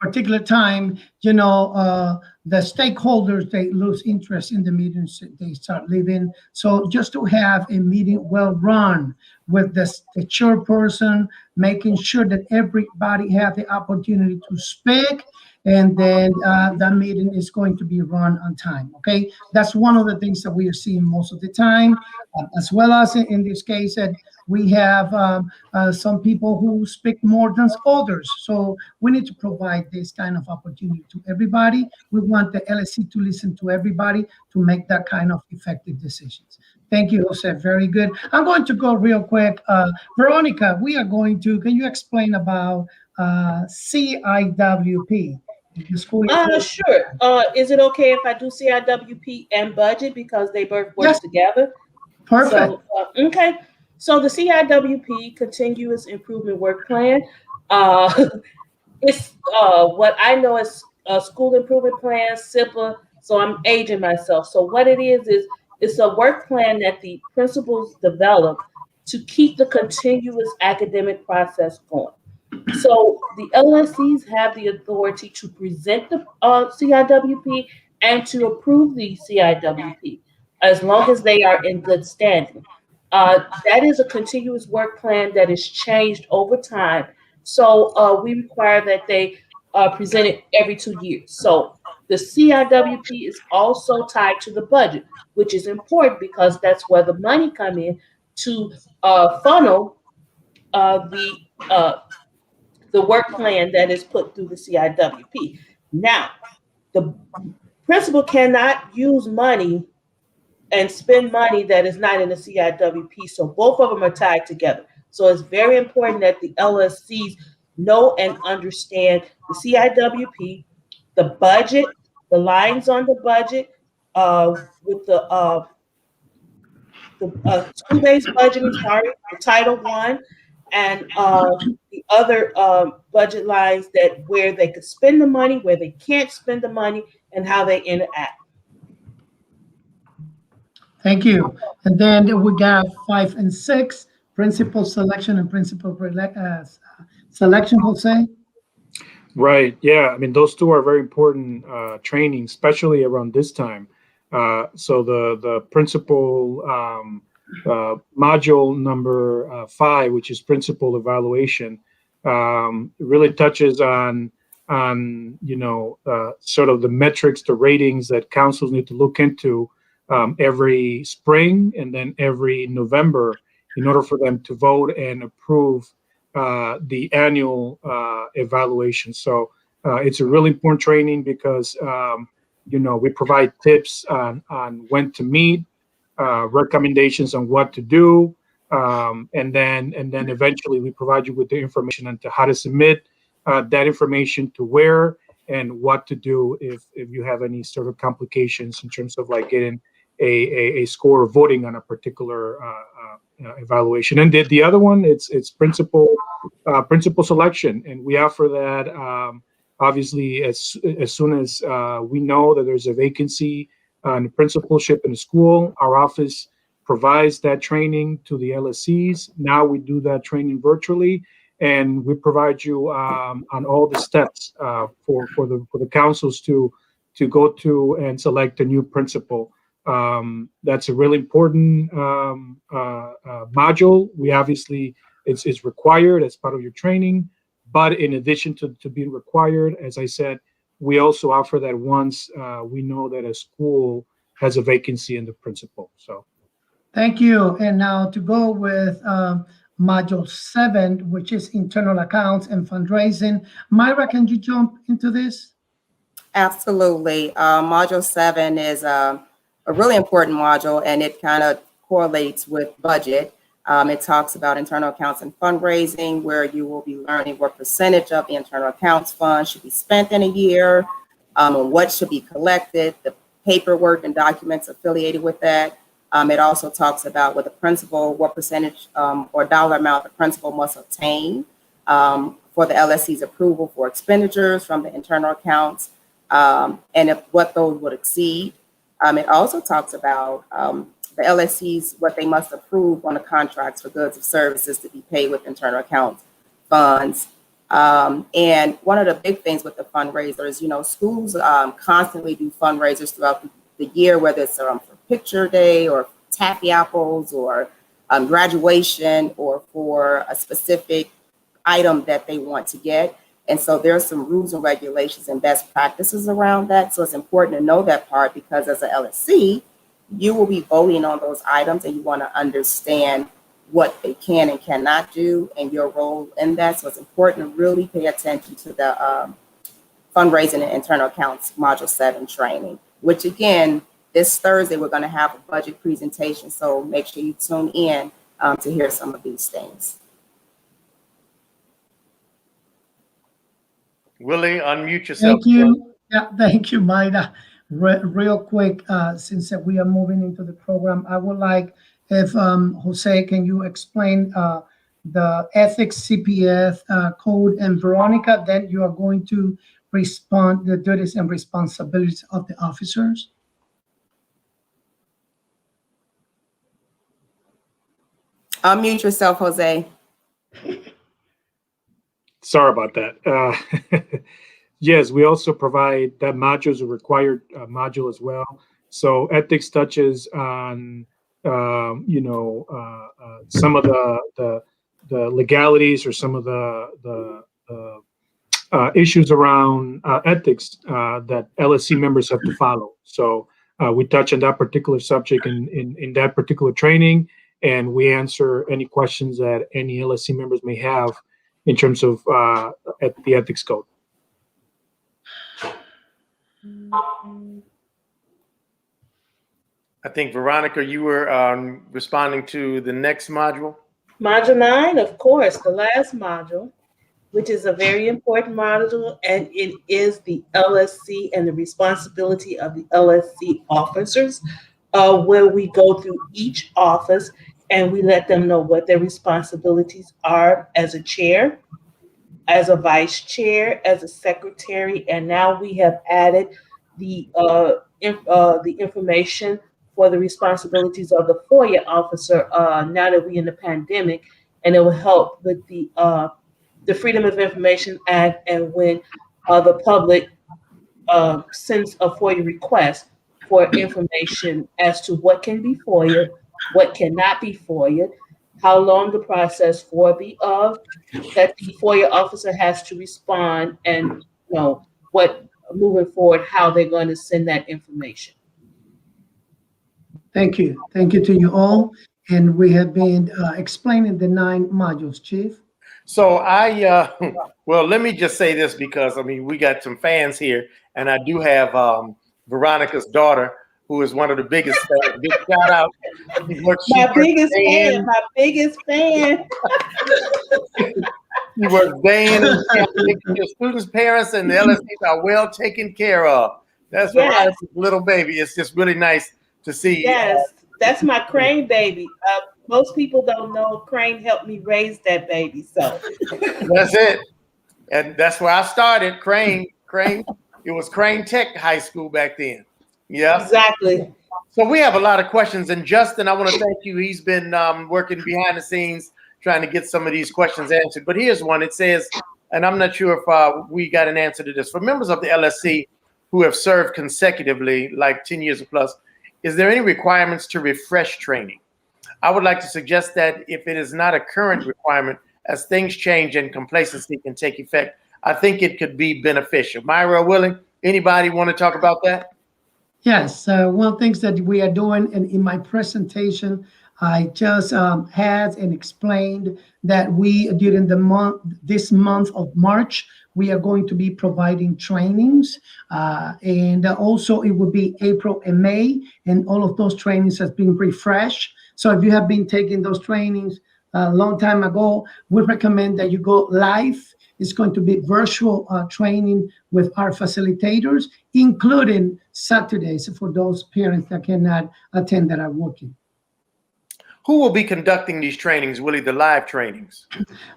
particular time, the stakeholders, they lose interest in the meetings, they start leaving. So just to have a meeting well run with the chairperson, making sure that everybody have the opportunity to speak, and then that meeting is going to be run on time, okay? That's one of the things that we are seeing most of the time, as well as in this case that we have some people who speak more than others. So we need to provide this kind of opportunity to everybody. We want the LSC to listen to everybody to make that kind of effective decisions. Thank you, Jose. Very good. I'm going to go real quick. Veronica, can you explain about CIWP? Sure. Is it okay if I do CIWP and budget because they both work Yes. together? Perfect. So, okay. So the CIWP Continuous Improvement Work Plan, it's what I know as School Improvement Plan, SIPA. So I'm aging myself. So what it is it's a work plan that the principals develop to keep the continuous academic process going. So the LSCs have the authority to present the CIWP and to approve the CIWP as long as they are in good standing. That is a continuous work plan that is changed over time So we require that they present it every 2 years. So the CIWP is also tied to the budget, which is important because that's where the money come in to funnel the work plan that is put through the CIWP. Now, the principal cannot use money and spend money that is not in the CIWP. So both of them are tied together. So it's very important that the LSCs know and understand the CIWP, the budget, the lines on the budget, with the school-based budgeting, the Title I, and the other budget lines that where they could spend the money, where they can't spend the money, and how they interact. Thank you. And then we got 5 and 6, principal selection and principal selection, Jose. Right. Yeah. I mean, those two are very important training, especially around this time. So the principal module number 5, which is principal evaluation, really touches on sort of the metrics, the ratings that councils need to look into every spring and then every November in order for them to vote and approve the annual evaluation. So it's a really important training because we provide tips on when to meet, recommendations on what to do, and then eventually we provide you with the information on to how to submit that information, to where, and what to do if you have any sort of complications in terms of like getting a score or voting on a particular evaluation. And the other one, it's principal selection, and we offer that obviously as soon as we know that there's a vacancy in the principalship in the school. Our office provides that training to the LSCs. Now we do that training virtually, and we provide you on all the steps for the councils to go to and select a new principal. That's a really important module. We obviously, it's required as part of your training, but in addition to being required, as I said, we also offer that once we know that a school has a vacancy in the principal. So Thank you. And now to go with module 7, which is internal accounts and fundraising. Myra, can you jump into this? Absolutely. Module 7 is a really important module, and it kind of correlates with budget. It talks about internal accounts and fundraising, where you will be learning what percentage of the internal accounts fund should be spent in a year, and what should be collected, the paperwork and documents affiliated with that. It also talks about what the principal, what percentage or dollar amount the principal must obtain for the LSC's approval for expenditures from the internal accounts, and what those would exceed. It also talks about the LSCs, what they must approve on the contracts for goods or services to be paid with internal accounts funds. And one of the big things with the fundraisers, schools constantly do fundraisers throughout the year, whether it's for picture day or taffy apples or graduation or for a specific item that they want to get. And so there's some rules and regulations and best practices around that. So it's important to know that part, because as a LSC, you will be voting on those items and you want to understand what they can and cannot do and your role in that. So it's important to really pay attention to the fundraising and internal accounts module 7 training, which again, this Thursday, we're going to have a budget presentation. So make sure you tune in to hear some of these things. Willie, unmute yourself. Thank you. Yeah, thank you, Mayra. Real quick, since we are moving into the program, I would like if Jose, can you explain the ethics CPF code, and Veronica, then you are going to respond the duties and responsibilities of the officers. Unmute yourself, Jose. sorry about that. Yes, we also provide that module as a required module as well. So ethics touches on, some of legalities or some of the issues around ethics that LSC members have to follow. So we touch on that particular subject in that particular training, and we answer any questions that any LSC members may have in terms of the ethics code. I think, Veronica, you were responding to the next module. Module 9, of course, the last module, which is a very important module, and it is the LSC and the responsibility of the LSC officers, where we go through each office and we let them know what their responsibilities are as a chair, as a vice chair, as a secretary, and now we have added the information for the responsibilities of the FOIA officer now that we're in the pandemic, and it will help with the Freedom of Information Act, and when the public sends a FOIA request for information as to what can be FOIA, what cannot be FOIA, how long the process for that the FOIA officer has to respond, and what moving forward, how they're going to send that information. Thank you. Thank you to you all. And we have been explaining the 9 modules, Chief. So well, let me just say this, because I mean, we got some fans here, and I do have Veronica's daughter, who is one of the biggest fans. Big shout out. My biggest fan. She works day in and day out, making sure students, parents, and the LSCs are well taken care of. That's Veronica's little baby. It's just really nice to see. Yes, that's my Crane baby. Most people don't know Crane helped me raise that baby, so that's it. And that's where I started. Crane. It was Crane Tech High School back then. Yeah, exactly. So we have a lot of questions, and Justin, I want to thank you. He's been working behind the scenes trying to get some of these questions answered. But here's one. It says, and I'm not sure if we got an answer to this. For members of the LSC who have served consecutively, like 10 years or plus, is there any requirements to refresh training? I would like to suggest that if it is not a current requirement, as things change and complacency can take effect, I think it could be beneficial. Myra or Willie, anybody want to talk about that? Yes, one of the things that we are doing, and in my presentation, I just had and explained that we, during this month of March, we are going to be providing trainings, and also it will be April and May, and all of those trainings have been refreshed. So if you have been taking those trainings a long time ago, we recommend that you go live. It's going to be virtual training with our facilitators, including Saturdays for those parents that cannot attend that are working. Who will be conducting these trainings, Willie, the live trainings?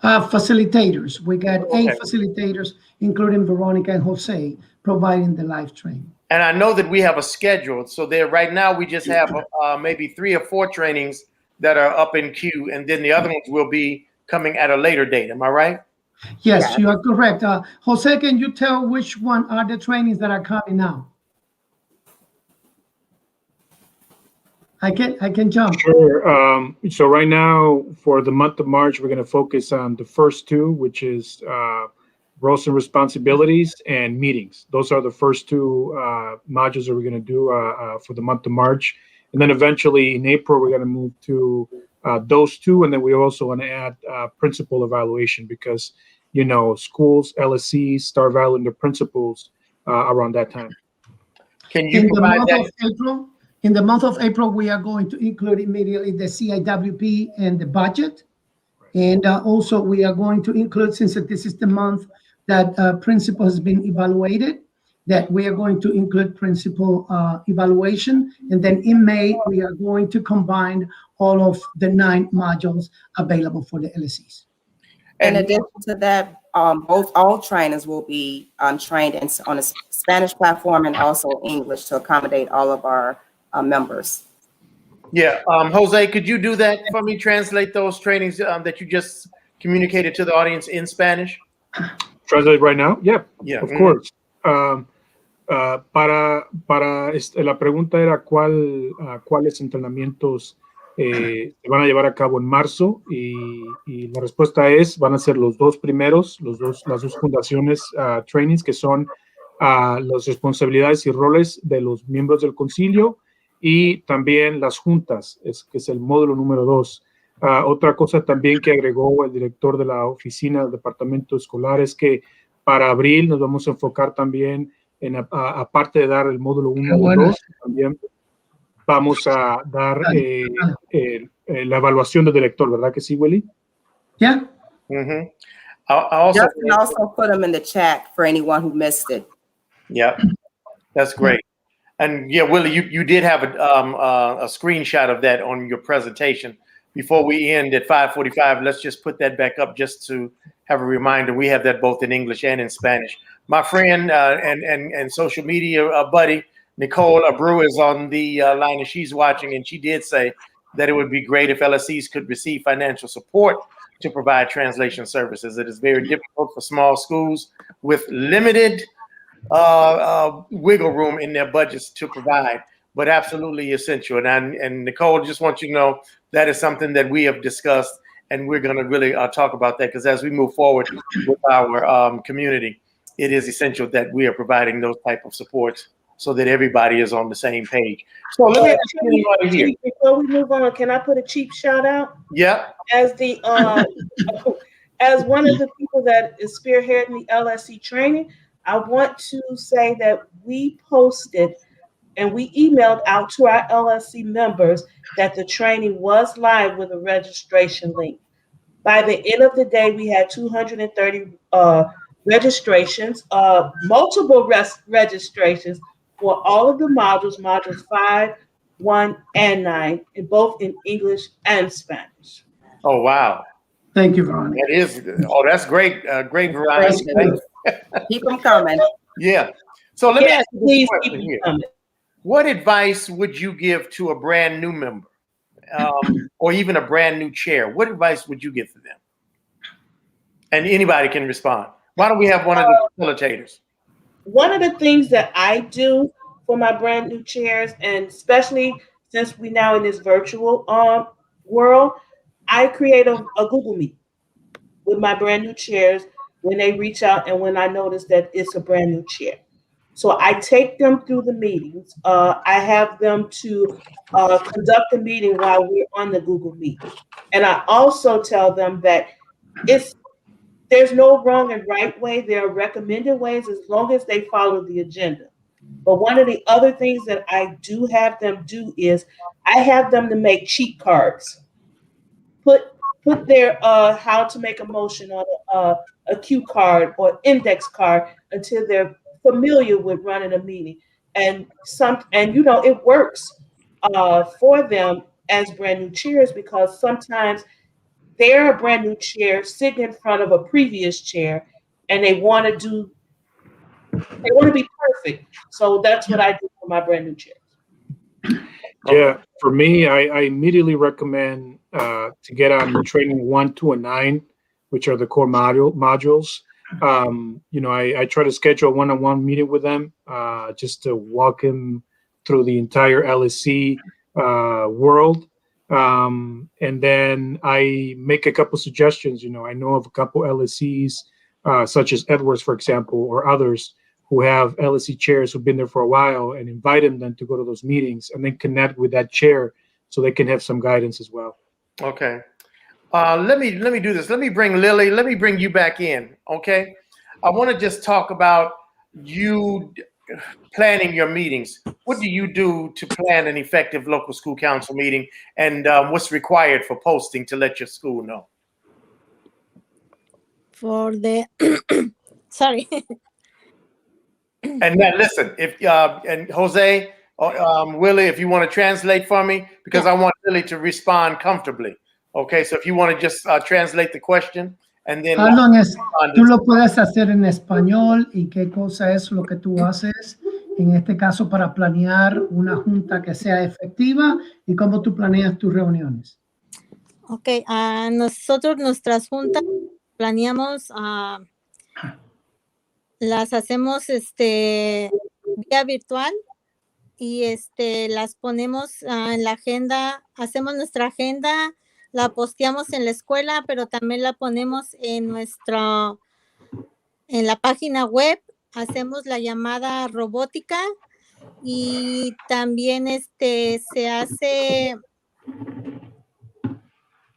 Facilitators. We got 8 facilitators, including Veronica and Jose, providing the live training. And I know that we have a schedule. So there, right now, we just have maybe 3 or 4 trainings that are up in queue, and then the other ones will be coming at a later date. Am I right? Yes, you are correct. Jose, can you tell which one are the trainings that are coming now? I can jump. Sure. So right now, for the month of March, we're going to focus on the first 2, which is roles and responsibilities and meetings. Those are the first 2 modules that we're going to do for the month of March. And then eventually in April, we're going to move to those 2. And then we also want to add principal evaluation, because, schools, LSCs start valuing their principals around that time. Can you provide that? In the month of April, we are going to include immediately the CIWP and the budget. And also we are going to include, since this is the month that principal has been evaluated, that we are going to include principal evaluation. And then in May, we are going to combine all of the 9 modules available for the LSCs. In addition to that, all trainers will be trained on a Spanish platform and also English to accommodate all of our members. Yeah, Jose, could you do that for me? Translate those trainings that you just communicated to the audience in Spanish? Translate right now? Yeah, of course. La pregunta era cuáles entrenamientos se van a llevar a cabo en marzo y la respuesta es, van a ser los dos primeros, las dos fundaciones trainings que son las responsabilidades y roles de los miembros del concilio y también las juntas, que es el módulo número 2. Otra cosa también que agregó el director de la oficina del departamento escolar es que para abril nos vamos a enfocar también en, aparte de dar el módulo 1 y 2, también vamos a dar la evaluación del director, ¿verdad que sí, Willy? Yeah. Mm-hmm. I Justin also put them in the chat for anyone who missed it. Yeah, that's great. And yeah, Willie, you did have a screenshot of that on your presentation. Before we end at 5:45, let's just put that back up just to have a reminder. We have that both in English and in Spanish. My friend and social media buddy, Nicole Abreu, is on the line and she's watching, and she did say that it would be great if LSCs could receive financial support to provide translation services. It is very difficult for small schools with limited wiggle room in their budgets to provide, but absolutely essential. And Nicole, just want you to know that is something that we have discussed, and we're going to really talk about that, because as we move forward with our community, it is essential that we are providing those type of supports so that everybody is on the same page. So let me ask you anybody here. Before we move on, can I put a cheap shout out? Yeah. As the as one of the people that is spearheading the LSC training, I want to say that we posted and we emailed out to our LSC members that the training was live with a registration link. By the end of the day, we had 230 registrations, multiple registrations for all of the modules 5, 1, and 9, in both in English and Spanish. Oh, wow. Thank you, Veronica. That is, that's great. Great variety. Keep them coming. Yeah. So let me ask you please this keep question them here. coming. What advice would you give to a brand new member, or even a brand new chair? What advice would you give to them? And anybody can respond. Why don't we have one of the facilitators? One of the things that I do for my brand new chairs, and especially since we now in this virtual world, I create a Google Meet with my brand new chairs when they reach out and when I notice that it's a brand new chair. So I take them through the meetings. I have them to conduct the meeting while we're on the Google Meet. And I also tell them that there's no wrong and right way. There are recommended ways as long as they follow the agenda. But one of the other things that I do have them do is I have them to make cheat cards. Put their how to make a motion on a cue card or index card until they're familiar with running a meeting. And you know, it works for them as brand new chairs, because sometimes they're a brand new chair sitting in front of a previous chair and they want to be perfect. So that's what I do for my brand new chairs. Yeah, for me, I immediately recommend to get on training 1, 2, and 9, which are the core modules. You know, I try to schedule a one-on-one meeting with them just to walk them through the entire LSC world. And then I make a couple suggestions. You know, I know of a couple LSCs, such as Edwards, for example, or others, who have LSC chairs who've been there for a while, and invite them to go to those meetings and then connect with that chair so they can have some guidance as well. Okay. Let me do this. Let me bring Lily. Let me bring you back in. Okay. I want to just talk about you planning your meetings. What do you do to plan an effective local school council meeting, and what's required for posting to let your school know? For the sorry. And now listen, if and Jose, Willie, if you want to translate for me, because I want Lily to respond comfortably. Okay, so if you want to just translate the question, and then tú lo puedes hacer en español, y qué cosa es lo que tú haces en este caso para planear una junta que sea efectiva, y cómo tú planeas tus reuniones. Okay, nosotros nuestras juntas planeamos, las hacemos vía virtual, y las ponemos en la agenda, hacemos nuestra agenda, la posteamos en la escuela, pero también la ponemos en en la página web, hacemos la llamada robótica y también se hace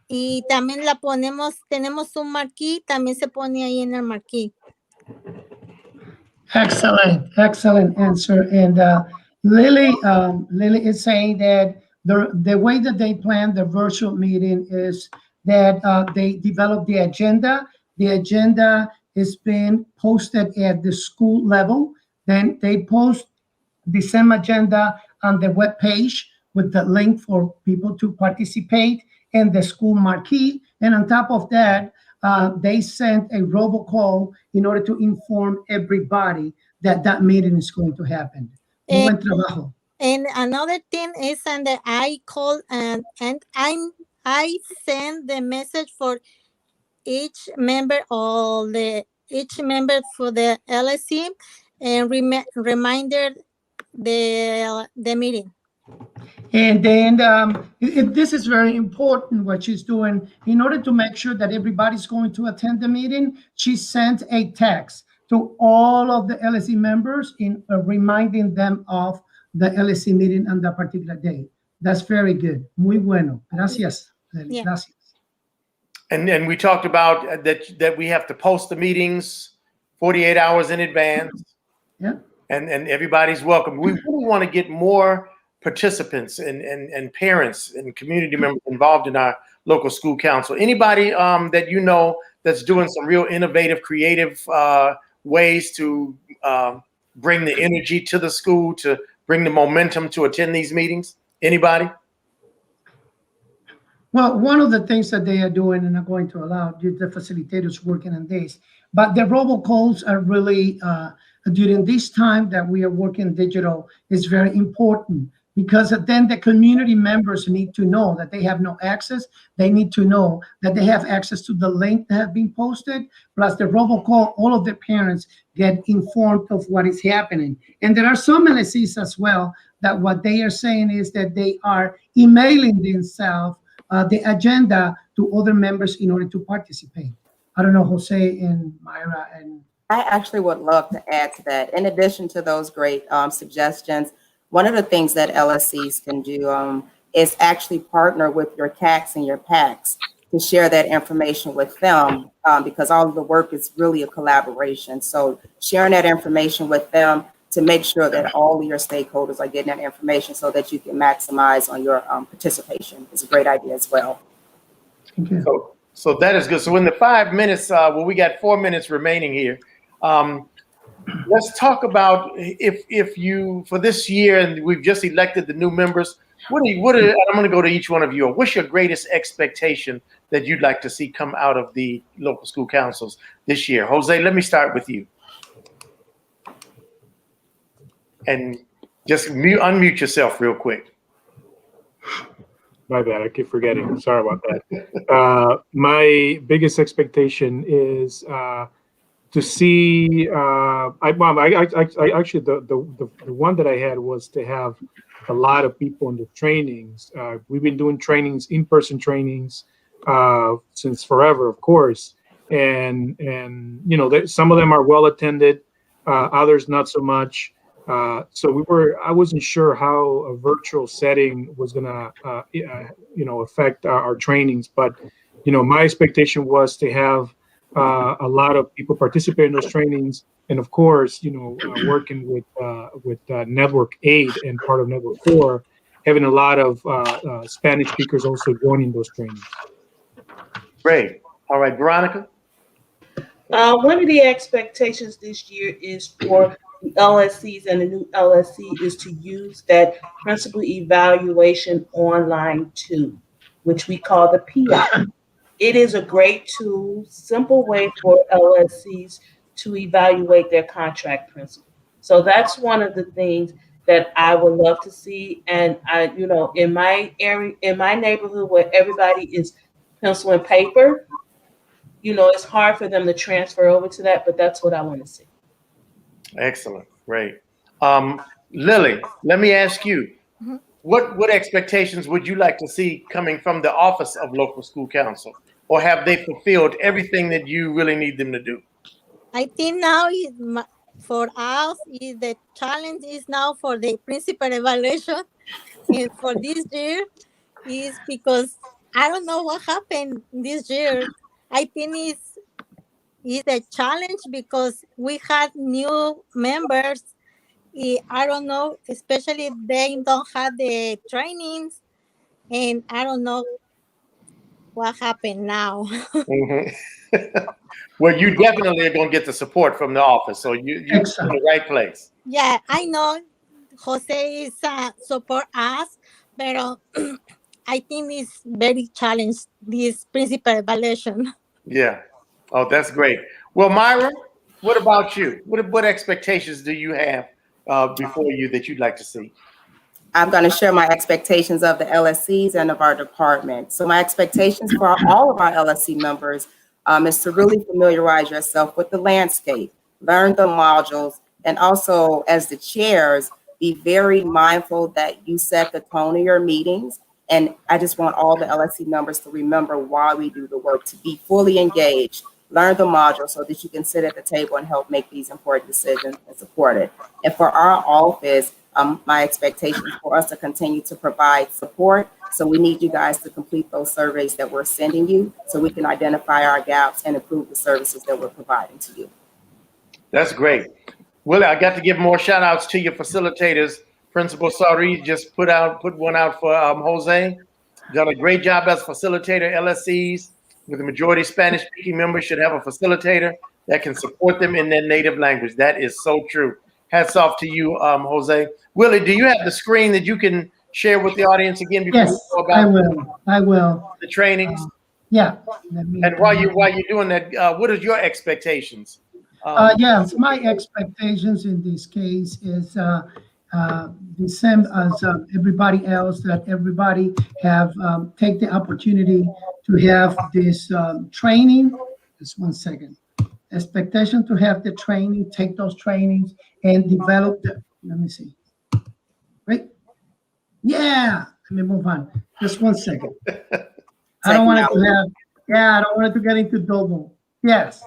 y también la ponemos, tenemos un marquí, también se pone ahí en el marquí. Excellent answer. And Lily is saying that the way that they plan the virtual meeting is that they develop the agenda. The agenda is being posted at the school level. Then they post the same agenda on the web page with the link for people to participate and the school marquee. And on top of that, they sent a robocall in order to inform everybody that that meeting is going to happen. Muy buen trabajo. And another thing is, and I call and I send the message for each member for the LSC and reminder the meeting. And then this is very important what she's doing. In order to make sure that everybody's going to attend the meeting, she sent a text to all of the LSC members in reminding them of the LSC meeting on that particular day. That's very good. Muy bueno. Gracias. Yeah. Gracias. And we talked about that we have to post the meetings 48 hours in advance. Yeah. And everybody's welcome. We really want to get more participants and parents and community members involved in our local school council. Anybody that you know that's doing some real innovative, creative ways to bring the energy to the school, to bring the momentum to attend these meetings? Anybody? Well, one of the things that they are doing, and I'm going to allow the facilitators working on this, but the robocalls are really, during this time that we are working digital, is very important, because then the community members need to know that they have no access. They need to know that they have access to the link that have been posted, plus the robocall, all of the parents get informed of what is happening. And there are some LSCs as well that what they are saying is that they are emailing themselves the agenda to other members in order to participate. I don't know, Jose and Myra and... I actually would love to add to that. In addition to those great suggestions, one of the things that LSCs can do is actually partner with your CACs and your PACs to share that information with them, because all of the work is really a collaboration. So sharing that information with them to make sure that all of your stakeholders are getting that information so that you can maximize on your participation is a great idea as well. Thank you. So that is good. So in the 5 minutes, well, we got 4 minutes remaining here. Let's talk about if you, for this year, and we've just elected the new members, I'm going to go to each one of you. What's your greatest expectation that you'd like to see come out of the local school councils this year? Jose, let me start with you. And just unmute yourself real quick. My bad, I keep forgetting. Sorry about that. My biggest expectation is to see. Actually, the one that I had was to have a lot of people in the trainings. We've been doing trainings, in-person trainings, since forever, of course, and you know, some of them are well attended, others not so much. So I wasn't sure how a virtual setting was gonna, affect our trainings. But, you know, my expectation was to have a lot of people participate in those trainings, and of course, you know, working with Network 8 and part of Network 4, having a lot of Spanish speakers also joining those trainings. Great. All right, Veronica. One of the expectations this year is for the LSCs and the new LSC is to use that principal evaluation online tool, which we call the PI. It is a great tool, simple way for LSCs to evaluate their contract principal. So that's one of the things that I would love to see. And in my area, in my neighborhood where everybody is pencil and paper, it's hard for them to transfer over to that, but that's what I want to see. Excellent. Great. Lily, let me ask you, Mhm. what expectations would you like to see coming from the Office of Local School Counsel? Or have they fulfilled everything that you really need them to do? I think now for us is the challenge is now for the principal evaluation and for this year is because I don't know what happened this year. I think it's a challenge because we had new members. I don't know, especially they don't have the trainings, and I don't know what happened now. Mhm. Well, you definitely are going to get the support from the office, so you're in Excellent. the right place. Yeah, I know Jose is support us, but I think it's very challenged this principal evaluation. Yeah. Oh, that's great. Well, Myra, what about you? What expectations do you have before you that you'd like to see? I'm going to share my expectations of the LSCs and of our department. So my expectations for all of our LSC members is to really familiarize yourself with the landscape, learn the modules, and also as the chairs, be very mindful that you set the tone of your meetings. And I just want all the LSC members to remember why we do the work, to be fully engaged, learn the module so that you can sit at the table and help make these important decisions and support it. And for our office, my expectation is for us to continue to provide support. So we need you guys to complete those surveys that we're sending you so we can identify our gaps and improve the services that we're providing to you. That's great. Willie, I got to give more shout outs to your facilitators. Principal Sari just put one out for Jose. Done a great job as a facilitator. LSCs with the majority Spanish speaking members should have a facilitator that can support them in their native language. That is so true. Hats off to you, Jose. Willie, do you have the screen that you can share with the audience again before Yes, we go about I will. the trainings? Yeah. And while you're doing that, what are your expectations? Yes, my expectations in this case is the same as everybody else, that everybody have take the opportunity to have this training. Just one second. Expectation to have the training, take those trainings and develop the, let me see. Right? Yeah, let me move on. Just one second. I don't want it to have, I don't want it to get into double. Yes,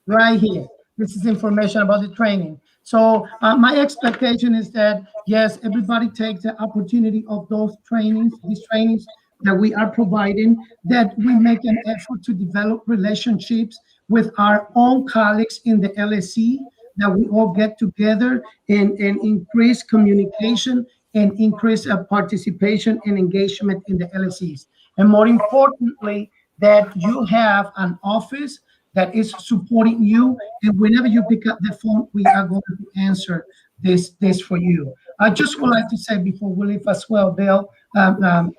right here. This is information about the training. So my expectation is that, yes, everybody takes the opportunity of those trainings, these trainings that we are providing, that we make an effort to develop relationships with our own colleagues in the LSC, that we all get together and increase communication and increase participation and engagement in the LSCs. And more importantly, that you have an office that is supporting you, and whenever you pick up the phone, we are going to answer this for you. I just would like to say before we leave as well, Bill,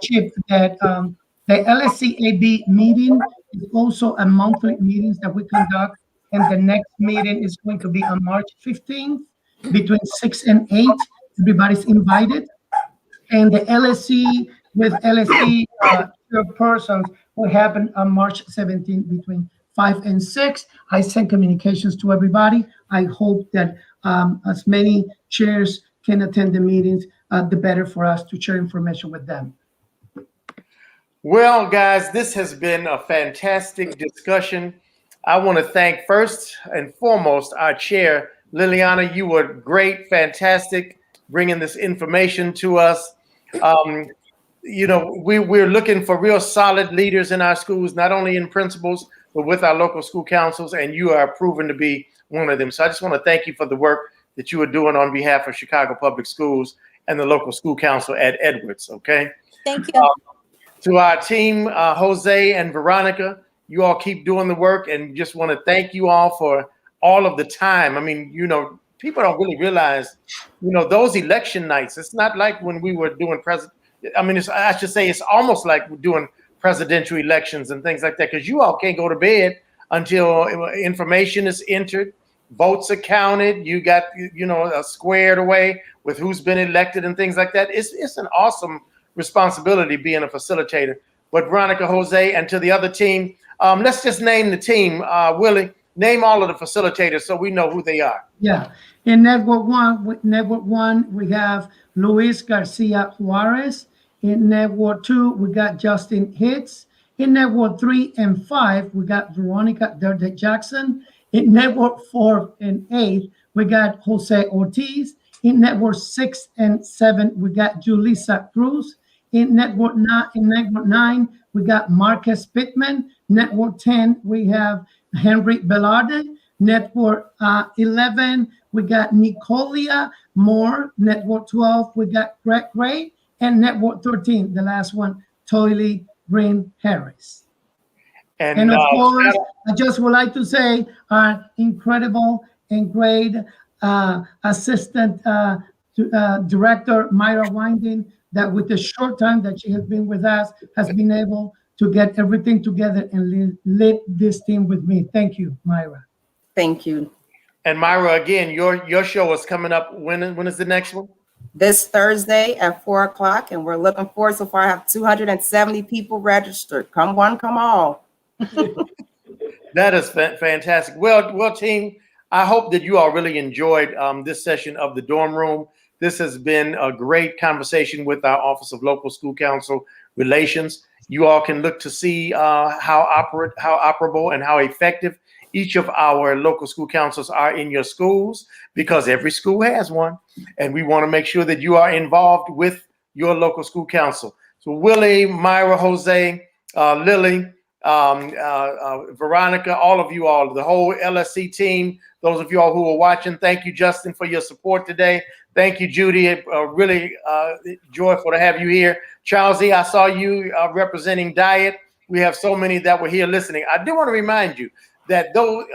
Chip, that the LSCAB meeting is also a monthly meeting that we conduct, and the next meeting is going to be on March 15th between 6 and 8. Everybody's invited. And the LSC with LSC persons will happen on March 17th between 5 and 6. I send communications to everybody. I hope that as many chairs can attend the meetings, the better for us to share information with them. Well, guys, this has been a fantastic discussion. I want to thank first and foremost our chair, Liliana. You were great, fantastic, bringing this information to us. We're looking for real solid leaders in our schools, not only in principals, but with our local school councils, and you are proven to be one of them. So I just want to thank you for the work that you are doing on behalf of Chicago Public Schools and the local school council at Edwards, okay? Thank you. To our team, Jose and Veronica, you all keep doing the work, and just want to thank you all for all of the time. I mean, people don't really realize, those election nights, it's not like when we were doing I should say it's almost like we're doing presidential elections and things like that, because you all can't go to bed until information is entered, votes are counted, you got, squared away with who's been elected and things like that. It's an awesome responsibility being a facilitator. But Veronica, Jose, and to the other team, let's just name the team. Willie, name all of the facilitators so we know who they are. Yeah, In Network One, we have Luis Garcia Juarez. In Network Two, we got Justin Hitz. In Network 3 and 5, we got Veronica Derde Jackson. In Network 4 and 8, we got Jose Ortiz. In Network 6 and 7, we got Julissa Cruz. In Network 9, we got Marcus Pittman. Network 10, we have Henry Velarde. Network 11, we got Nicolia Moore. Network 12, we got Greg Gray. And Network 13, the last one, Toily Green Harris. And of course, I just would like to say our incredible and great assistant director, Myra Winding, that with the short time that she has been with us, has been able to get everything together and lead this team with me. Thank you, Myra. Thank you. And Myra, again, your show is coming up. When is the next one? This Thursday at 4 o'clock, and we're looking forward. So far, I have 270 people registered. Come one, come all. That is fantastic. Well, team, I hope that you all really enjoyed this session of the Dorm Room. This has been a great conversation with our Office of Local School Council Relations. You all can look to see how operable and how effective each of our local school councils are in your schools, because every school has one, and we want to make sure that you are involved with your local school council. So Willie, Myra, Jose, Lily, Veronica, all of you all, the whole LSC team, those of you all who are watching, thank you, Justin, for your support today. Thank you, Judy. Really joyful to have you here. Charles E., I saw you representing Diet. We have so many that were here listening. I do want to remind you that though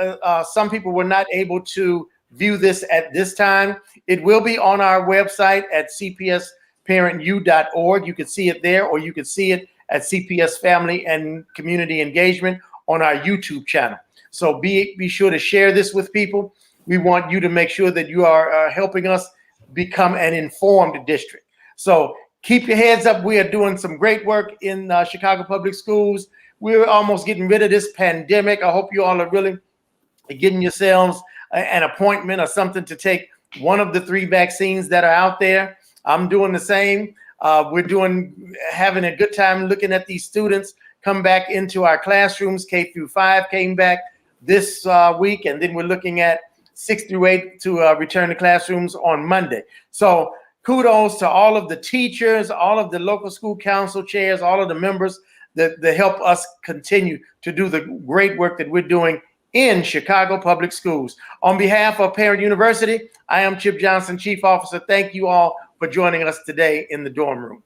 some people were not able to view this at this time, it will be on our website at cpsparentu.org. You can see it there, or you can see it at CPS Family and Community Engagement on our YouTube channel. So be sure to share this with people. We want you to make sure that you are helping us become an informed district. So keep your heads up. We are doing some great work in Chicago Public Schools. We're almost getting rid of this pandemic. I hope you all are really getting yourselves an appointment or something to take one of the 3 vaccines that are out there. I'm doing the same. We're having a good time looking at these students come back into our classrooms. K through 5 came back this week, and then we're looking at 6 through 8 to return to classrooms on Monday. So kudos to all of the teachers, all of the local school council chairs, all of the members that help us continue to do the great work that we're doing in Chicago Public Schools. On behalf of Parent University, I am Chip Johnson, Chief Officer. Thank you all for joining us today in the Dorm Room.